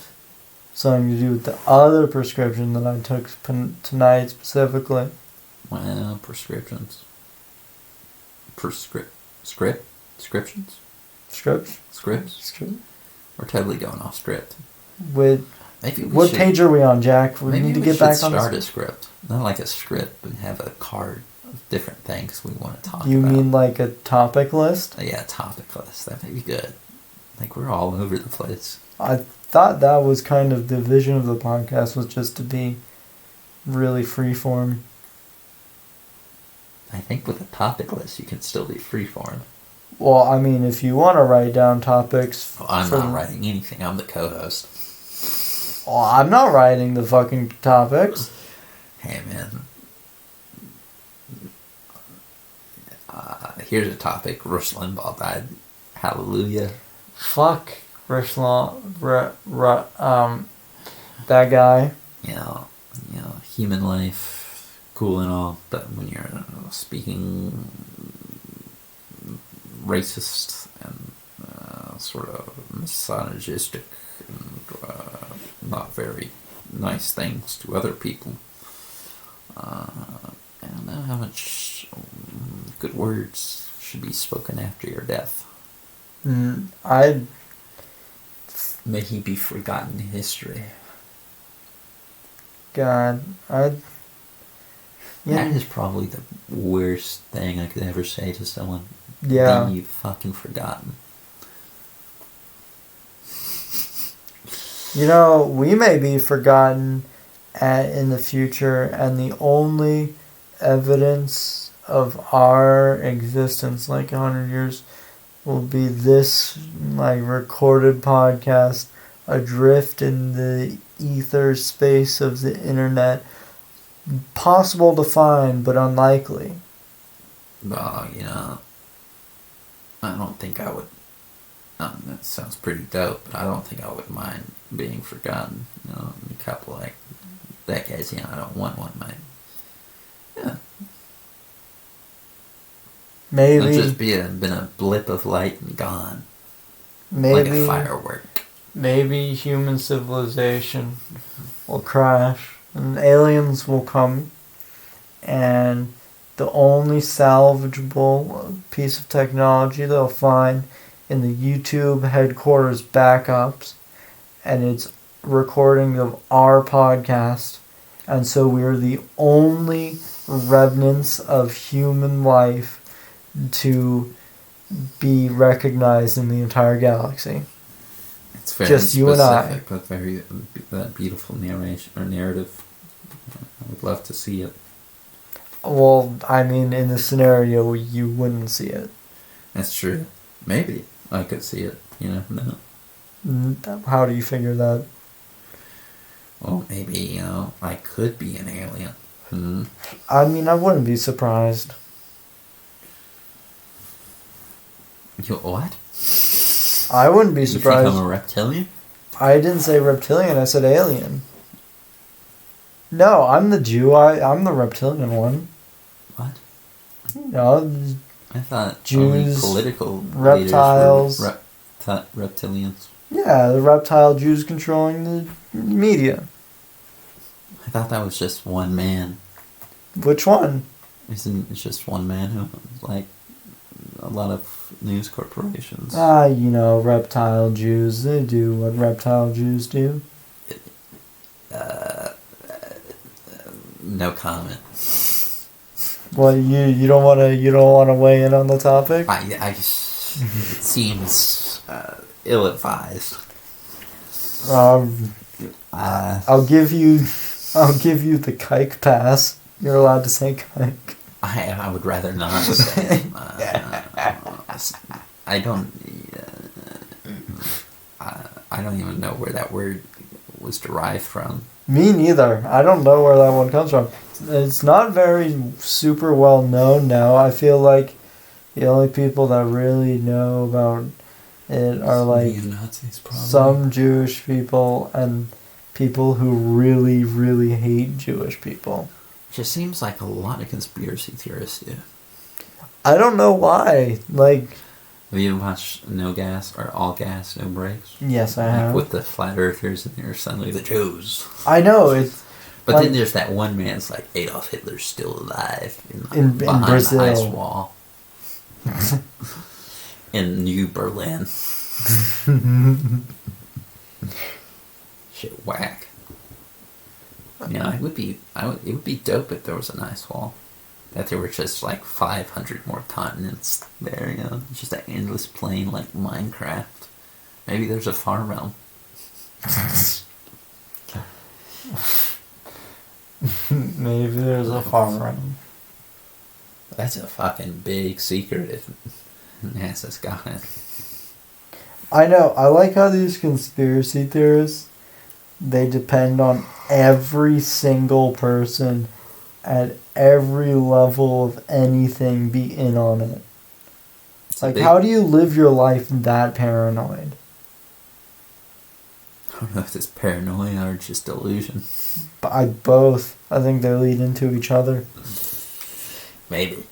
something to do with the other prescription that I took tonight specifically. Well, prescriptions. Prescriptions? Scripts? Scripts? We're totally going off script. With Maybe we what should, page are we on, Jack? We maybe need to we get should back on start this. a script. Not like a script, but have a card of different things we want to talk You about. mean like a topic list? Yeah, topic list. That may be good. Like, we're all over the place. I thought that was kind of the vision of the podcast, was just to be really freeform. I think with a topic list, you can still be freeform. Well, I mean, if you want to write down topics... Well, I'm not writing anything. I'm the co-host. Well, I'm not writing the fucking topics. Hey, man. Here's a topic. Rush Limbaugh died. Hallelujah. Fuck Rush that guy. You know, human life, cool and all, but when you're speaking racist and sort of misogynistic and not very nice things to other people, I don't know how much good words should be spoken after your death. May he be forgotten in history. God, That is probably the worst thing I could ever say to someone. Yeah. Being you fucking forgotten. You know, we may be forgotten in the future, and the only evidence of our existence, like 100 years, will be this, like, recorded podcast adrift in the ether space of the internet. Possible to find, but unlikely. Well, you know, I don't think I would. That sounds pretty dope, but I don't think I would mind being forgotten. You know, in a couple like decades. You know, I don't want one. Yeah. Maybe. It'll just been a blip of light and gone. Maybe. Like a firework. Maybe human civilization will crash and aliens will come, and the only salvageable piece of technology they'll find in the YouTube headquarters backups, and it's recording of our podcast, and so we're the only remnants of human life to be recognized in the entire galaxy. It's very just specific, you and I. But very beautiful narration or narrative. I would love to see it. Well, I mean, in the scenario, you wouldn't see it. That's true. Maybe I could see it. You never know. How do you figure that? Well, maybe, you know, I could be an alien. I mean, I wouldn't be surprised. You what? I wouldn't be surprised. You think I'm a reptilian? I didn't say reptilian, I said alien. No, I'm the Jew. I'm the reptilian one. What? No, I thought Jews, only political reptiles, leaders were reptilians. Yeah, the reptile Jews controlling the media. I thought that was just one man. Which one? Isn't it just one man who like a lot of news corporations? You know, reptile Jews. They do what reptile Jews do. No comment. Well, you don't wanna weigh in on the topic? I just it seems ill-advised. I'll give you the kike pass. You're allowed to say kike. I would rather not say. I don't. I don't even know where that word was derived from. Me neither. I don't know where that one comes from. It's not very super well known now. I feel like the only people that really know about it are like Nazis, some Jewish people and people who really, really hate Jewish people. It just seems like a lot of conspiracy theorists do. I don't know why. Like, have you watched No Gas or All Gas, No Brakes? Yes, I have. With the flat earthers and they're suddenly the Jews. I know it's. But then there's that one man. It's like Adolf Hitler's still alive in Brazil. The ice wall in New Berlin. Shit, whack. Yeah, it would be dope if there was an ice wall. That there were just like 500 more continents there, you know, just an endless plain like Minecraft. Maybe there's a far realm. Maybe there's a far realm. That's a fucking big secret. NASA's got it. I know. I like how these conspiracy theorists, they depend on every single person at every level of anything be in on it. Like, how do you live your life that paranoid? I don't know if it's paranoia or just delusion. Both. I think they lead into each other. Maybe.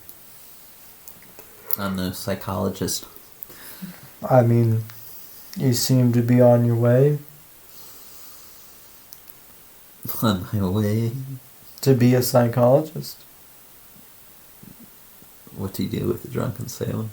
I'm no psychologist. I mean, you seem to be on your way. On my way. To be a psychologist. What do you do with a drunken sailor?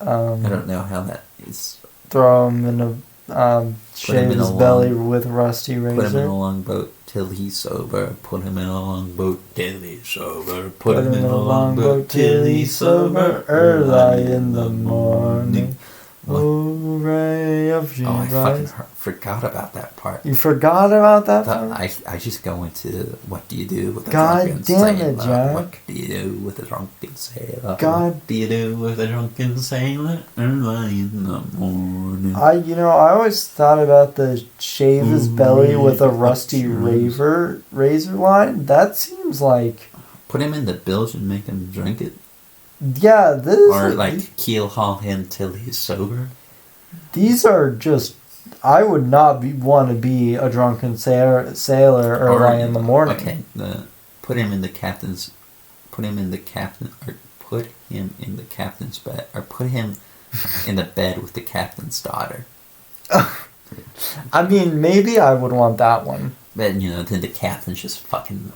I I don't know how that is. Throw him in a shave his belly with a rusty razor. Put him in a longboat till he's sober. Put him in a longboat till he's sober. Put him in a longboat till he's sober. Early in the morning. Oh, ray of Jesus. Oh, I fucking forgot about that part. You forgot about that part? I just go into what do you do with a drunken sailor? God damn it, Jack. What do you do with a drunken sailor? God. What do you do with a drunken sailor? Early in the morning. I always thought about the shave his belly with a rusty razor line. That seems like... Put him in the bilge and make him drink it. Yeah, this is... Or, keel haul him till he's sober. These are just... I would not want to be a drunken sailor early in the morning. Okay, put him in the captain's bed, or put him in the bed with the captain's daughter. I mean, maybe I would want that one. But, then the captain just fucking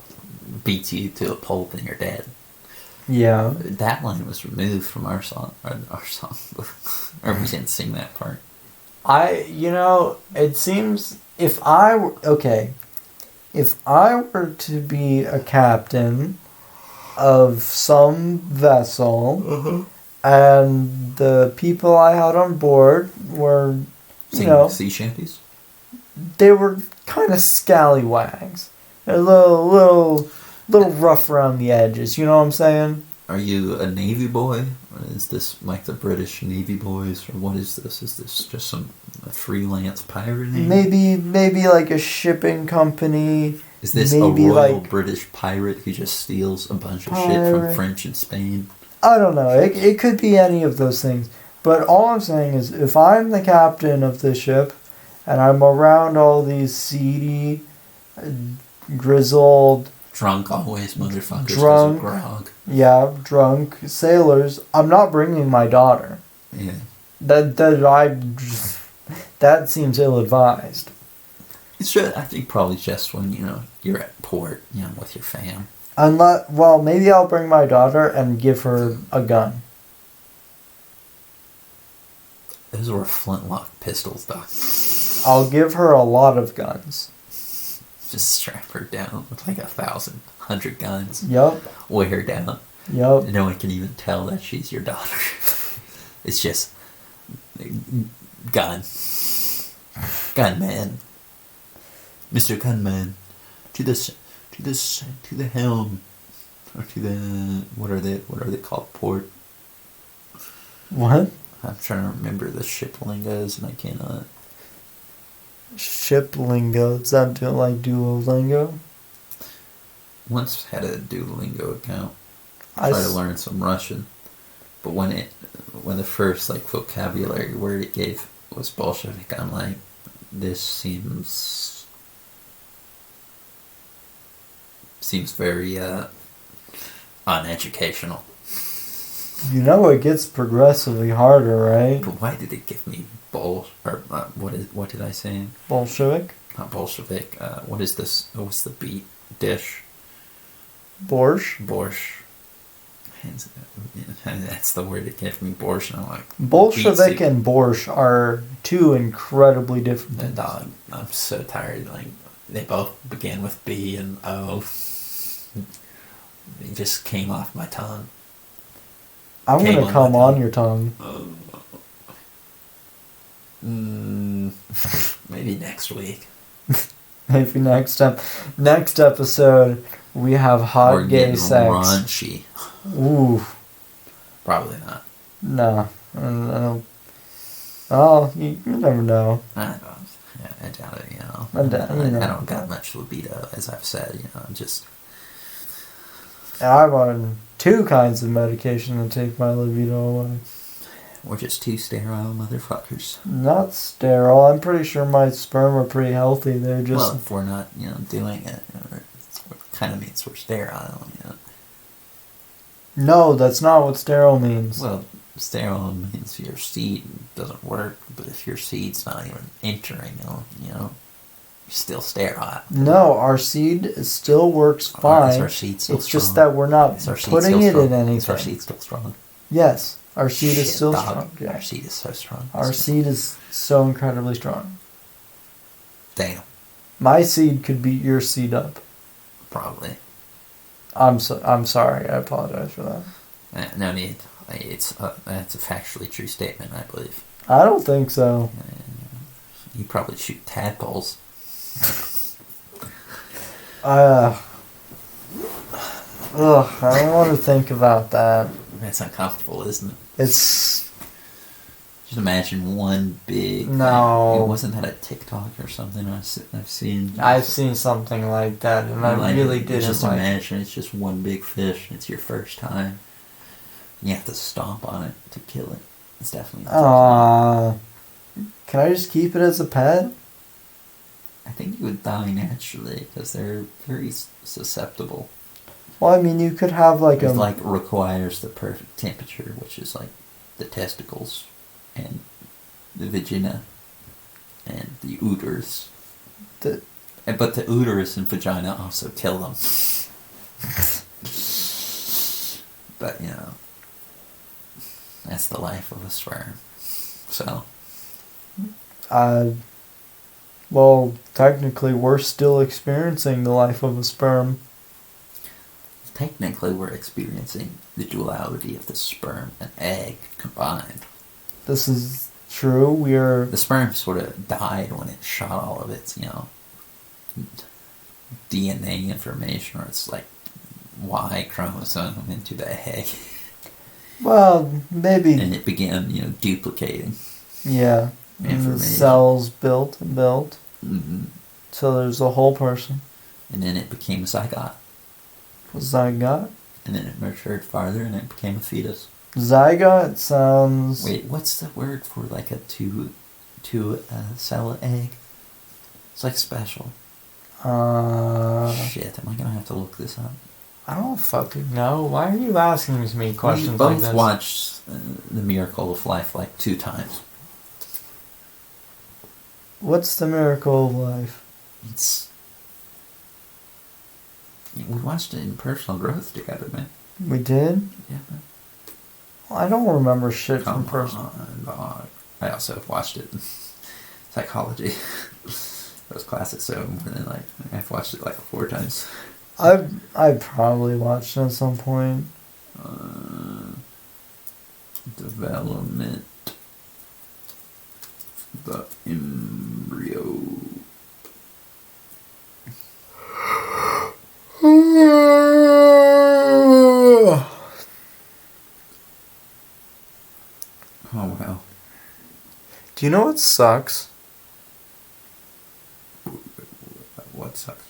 beats you to a pulp and you're dead. Yeah. That line was removed from our song, or we didn't sing that part. It seems if I were to be a captain of some vessel, and the people I had on board were, sea shanties? They were kind of scallywags. They're a little rough around the edges, you know what I'm saying? Are you a Navy boy? Or is this like the British Navy boys? Or what is this? Is this just some freelance pirate name? Maybe like a shipping company. Is this a royal British pirate who just steals a bunch of shit from French and Spain? I don't know. It could be any of those things. But all I'm saying is, if I'm the captain of the ship, and I'm around all these seedy, grizzled... Drunk always, motherfuckers. Drunk. Yeah, drunk sailors. I'm not bringing my daughter. Yeah. That seems ill-advised. I think probably just when, you're at port, with your fam. Maybe I'll bring my daughter and give her a gun. Those were flintlock pistols, Doc. I'll give her a lot of guns. Just strap her down with 1,000 guns. Yep. Weigh her down. Yep. No one can even tell that she's your daughter. It's just gun. Gunman. Mr. Gunman. To the helm. Or to the what are they called? Port. What? I'm trying to remember the ship lingos and I cannot. Ship lingo? Does that do like Duolingo? Once had a Duolingo account. I tried to learn some Russian, but when the first vocabulary word it gave was Bolshevik, I'm like, this seems very uneducational. It gets progressively harder, right? But why did it give me what did I say? Bolshevik? Not Bolshevik. What is this? What's the beet dish? Borscht? Borscht. That's the word it gave me. Borscht. And I'm like, Bolshevik and borscht are two incredibly different things. Dog, I'm so tired. They both began with B and O. They just came off my tongue. I'm going to come on your tongue. Maybe next week. Maybe next episode we have hot gay sex. Raunchy. Ooh. Probably not. No. I don't. Oh, you never know. I don't. Yeah, I doubt it. I I don't got much libido, as I've said. I'm just. I'm on 2 kinds of medication to take my libido away. We're just 2 sterile motherfuckers. Not sterile. I'm pretty sure my sperm are pretty healthy. They're just. Well, if we're not, doing it, it kind of means we're sterile. No, that's not what sterile means. Well, sterile means your seed doesn't work, but if your seed's not even entering, you're still sterile. No, our seed still works fine. Is our seed still it's strong? just that we're not putting it in anything. Is our seed still strong? Yes, our seed is still dog. strong. Yeah. Our seed is so strong. Our seed is so incredibly strong. Damn. My seed could beat your seed up. Probably. I'm sorry. I apologize for that. No need. That's a factually true statement, I believe. I don't think so. You probably shoot tadpoles. I don't want to think about that. That's uncomfortable, isn't it? It's... Just imagine one big... No. Wasn't that a TikTok or something I've seen? I've seen something like that, and I really didn't just like... imagine it's just one big fish, and it's your first time. You have to stomp on it to kill it. It's definitely... Can I just keep it as a pet? I think you would die naturally, because they're very susceptible. Well, I mean, you could have like it requires the perfect temperature, which is like the testicles and the vagina and the uterus. But the uterus and vagina also kill them. But, that's the life of a sperm. So. Well, technically, we're still experiencing the life of a sperm. Technically, we're experiencing the duality of the sperm and egg combined. This is true. The sperm sort of died when it shot all of its, DNA information, or its like Y chromosome into the egg. Well, maybe. And it began, duplicating. Yeah. And the cells built and built. Mm-hmm. So there's a whole person. And then it became a zygote. Zygote? And then it matured farther and it became a fetus. Zygote sounds... Wait, what's the word for like a two cell egg? It's like special. Shit, am I gonna have to look this up? I don't fucking know. Why are you asking me questions like this? We both watched The Miracle of Life like 2 times. What's The Miracle of Life? We watched it in Personal Growth together, man. We did? Yeah, man. Well, I don't remember shit from Personal. I also watched it in Psychology. Those classes, so more than I've watched it like 4 times. I've probably watched it at some point. Development. The embryo. Oh, wow. Do you know what sucks? What sucks?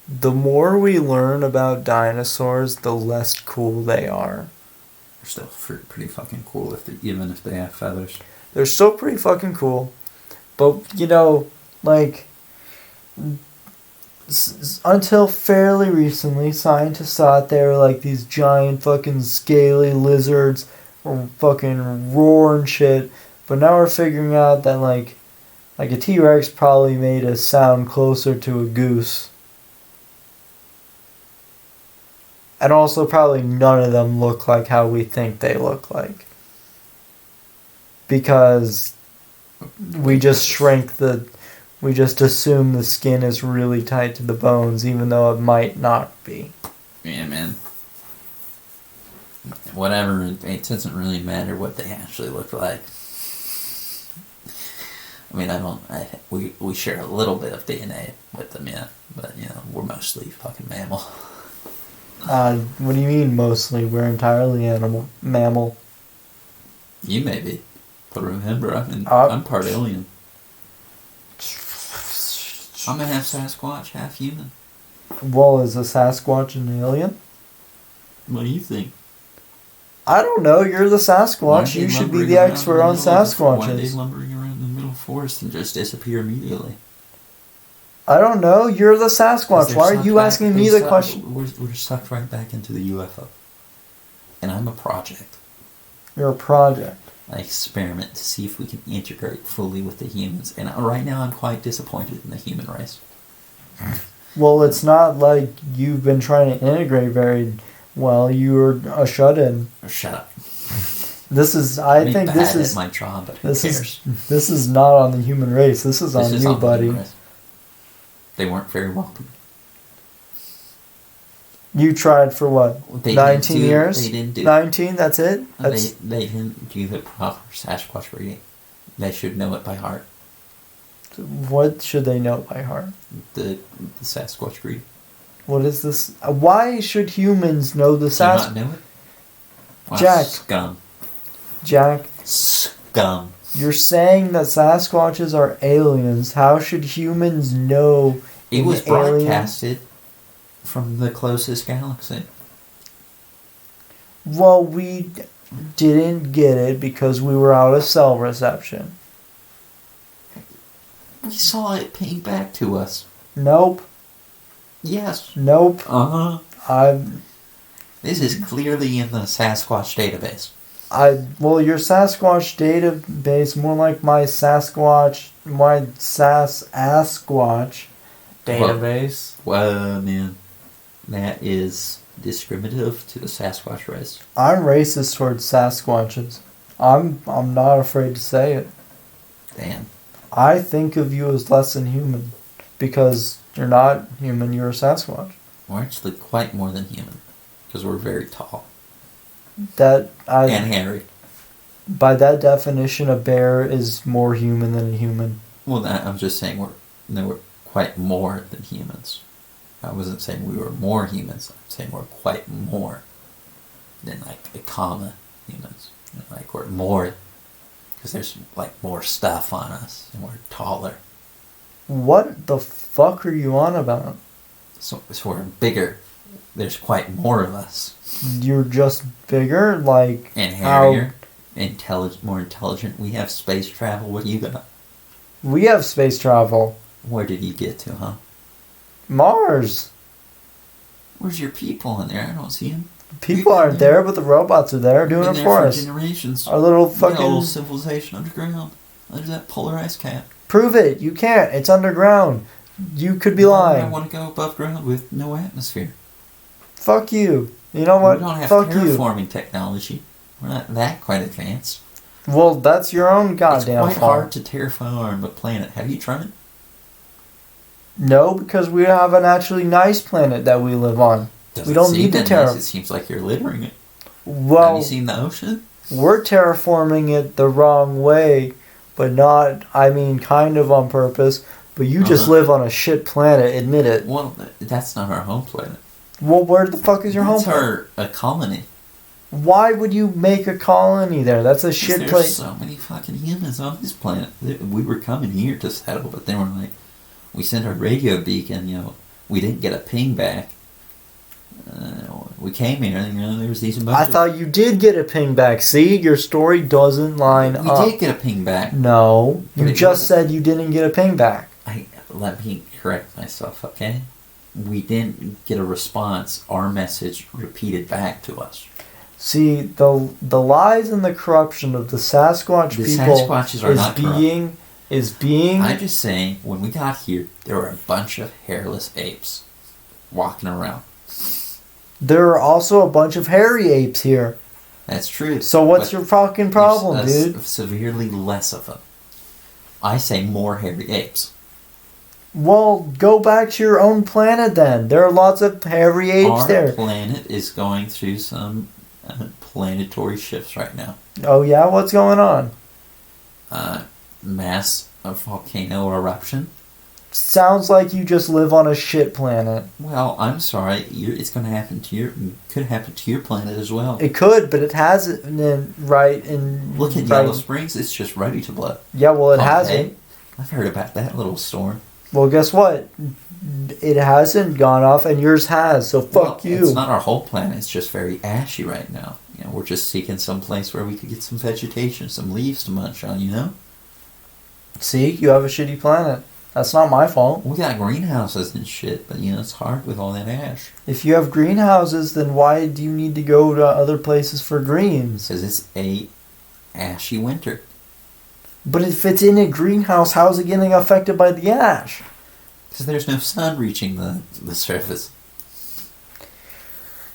The more we learn about dinosaurs, the less cool they are. They're still pretty fucking cool, even if they have feathers. They're still pretty fucking cool. But, until fairly recently, scientists thought they were like these giant fucking scaly lizards or fucking roaring shit. But now we're figuring out that like a T-Rex probably made a sound closer to a goose. And also probably none of them look like how we think they look like. Because we just we just assume the skin is really tight to the bones, even though it might not be. Yeah, man. Whatever, it doesn't really matter what they actually look like. I mean, we share a little bit of DNA with them, yeah, but, we're mostly fucking mammal. What do you mean mostly? We're entirely mammal. You may be. But remember, I'm part alien. I'm half Sasquatch, half human. Well, is a Sasquatch an alien? What do you think? I don't know. You're the Sasquatch. You should be the expert on Sasquatches. Why are they lumbering around in the middle forest and just disappear immediately? I don't know. You're the Sasquatch. Why are you asking me the question? We're sucked right back into the UFO. And I'm a project. You're a project. I experiment to see if we can integrate fully with the humans. And right now I'm quite disappointed in the human race. Well, it's not like you've been trying to integrate very well. You're a shut-in. Shut up. I think this is my job, but who cares? This is not on the human race. This is on you, buddy. They weren't very welcome. You tried for what? 19 years? They didn't do 19, that's it? They didn't do the proper Sasquatch reading. They should know it by heart. What should they know by heart? The Sasquatch reading. What is this? Why should humans know the Sasquatch? Do you not know it? Wow, Jack. Scum. Jack. Scum. You're saying that Sasquatches are aliens. How should humans know? It was broadcasted from the closest galaxy. Well, we didn't get it because we were out of cell reception. We saw it ping back to us. Nope. Yes. Nope. Uh-huh. This is clearly in the Sasquatch database. Well, your Sasquatch database, more like my Sasquatch database. Well, man, that is discriminative to the Sasquatch race. I'm racist towards Sasquatches. I'm not afraid to say it. Damn. I think of you as less than human because you're not human. You're a Sasquatch. We're actually quite more than human because we're very tall. And hairy. By that definition, a bear is more human than a human. Well, I'm just saying we're quite more than humans. I wasn't saying we were more humans. I'm saying we're quite more than like a comma humans. Like we're more because there's like more stuff on us and we're taller. What the fuck are you on about? So we're bigger. There's quite more of us. You're just bigger, like and hairier, more intelligent. We have space travel. What do you got? We have space travel. Where did you get to, huh? Mars. Where's your people in there? I don't see them. People aren't there, but the robots are there doing it for us. Generations. Our little fucking old civilization underground. There's that polar ice cap. Prove it. You can't. It's underground. You could be lying. I want to go above ground with no atmosphere. Fuck you. You know what? We don't have Fuck terraforming technology. We're not that quite advanced. Well, that's your own goddamn fault. It's quite hard to terraform a planet. Have you tried it? No, because we have an actually nice planet that we live on. We don't need to terraform. It seems like you're littering it. Well, have you seen the ocean? We're terraforming it the wrong way, but not, kind of on purpose. But you just live on a shit planet, admit it. Well, that's not our home planet. Well, where the fuck is your home planet? That's a colony. Why would you make a colony there? That's a shit place. There's so many fucking humans on this planet. We were coming here to settle, but then we're like, we sent our radio beacon, we didn't get a ping back. We came here, and there was these. I thought you did get a ping back. See, your story doesn't line up. We did get a ping back. No, you just said you didn't get a ping back. Let me correct myself, okay? We didn't get a response. Our message repeated back to us. See, the lies and the corruption of the Sasquatch people Sasquatches are not corrupt. Is being... I'm just saying, when we got here, there were a bunch of hairless apes walking around. There are also a bunch of hairy apes here. That's true. So what's your fucking problem, dude? Severely less of them. I say more hairy apes. Well, go back to your own planet then. There are lots of hairy apes there. Our planet is going through some planetary shifts right now. Oh yeah? What's going on? Mass volcano eruption. Sounds like you just live on a shit planet. Well, I'm sorry. It's going to happen to could happen to your planet as well. It could, but it hasn't. Look at Yellow Springs. It's just ready to blow. Yeah, well, it hasn't. I've heard about that little storm. Well, guess what? It hasn't gone off, and yours has. So fuck you. It's not our whole planet. It's just very ashy right now. We're just seeking some place where we could get some vegetation, some leaves to munch on. See, you have a shitty planet. That's not my fault. We got greenhouses and shit, but it's hard with all that ash. If you have greenhouses, then why do you need to go to other places for greens? Because it's a ashy winter. But if it's in a greenhouse, how is it getting affected by the ash? Because there's no sun reaching the surface.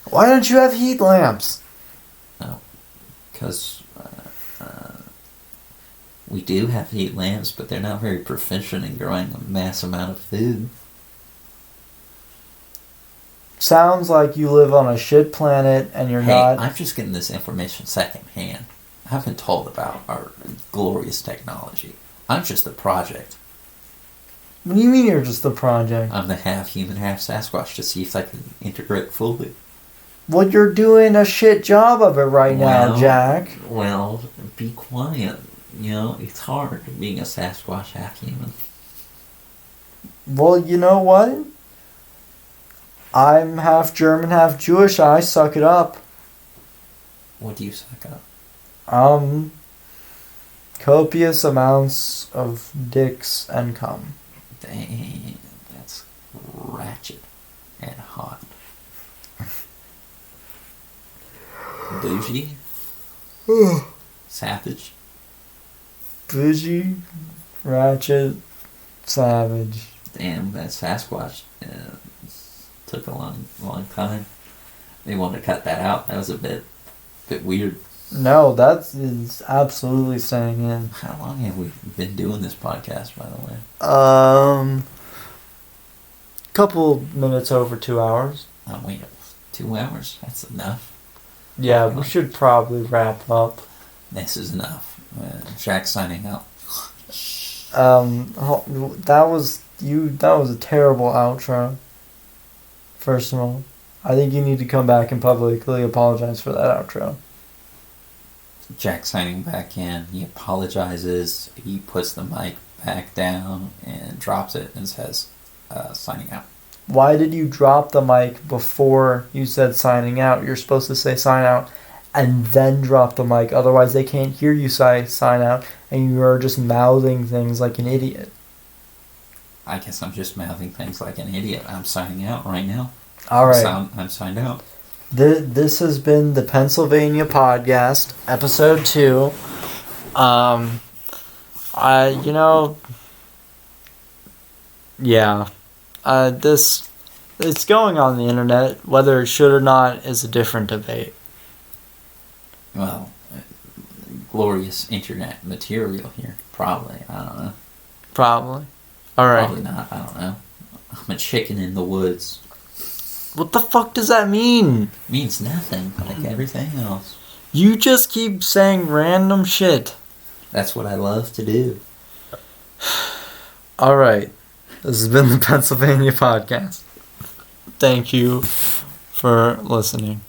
Why don't you have heat lamps? No, because we do have heat lamps, but they're not very proficient in growing a mass amount of food. Sounds like you live on a shit planet and you're not... I'm just getting this information secondhand. I've been told about our glorious technology. I'm just the project. What do you mean you're just the project? I'm the half human, half Sasquatch to see if I can integrate fully. Well, you're doing a shit job of it right now, Jack. Well, be quiet. It's hard being a Sasquatch half human. Well, you know what? I'm half German, half Jewish. I suck it up. What do you suck up? Copious amounts of dicks and cum. Dang, that's ratchet and hot. Bougie? Savage? Bougie, ratchet, savage. Damn, that Sasquatch took a long time. They wanted to cut that out. That was a bit weird. No, that is absolutely staying in. How long have we been doing this podcast, by the way? Couple minutes over 2 hours. Oh, wait, 2 hours? That's enough. Yeah, we should probably wrap up. This is enough. Jack's signing out. That was a terrible outro. First of all, I think you need to come back and publicly apologize for that outro. Jack signing back in. He apologizes. He puts the mic back down and drops it and says, signing out. Why did you drop the mic before you said signing out? You're supposed to say sign out and then drop the mic. Otherwise, they can't hear you say sign out and you are just mouthing things like an idiot. I guess I'm just mouthing things like an idiot. I'm signing out right now. All right. I'm signed out. This has been the Pennsylvania Podcast, Episode 2. It's going on the internet. Whether it should or not is a different debate. Well, glorious internet material here. Probably. I don't know. Probably. All right. Probably not. I don't know. I'm a chicken in the woods. What the fuck does that mean? It means nothing, like everything else. You just keep saying random shit. That's what I love to do. All right. This has been the Pennsylvania Podcast. Thank you for listening.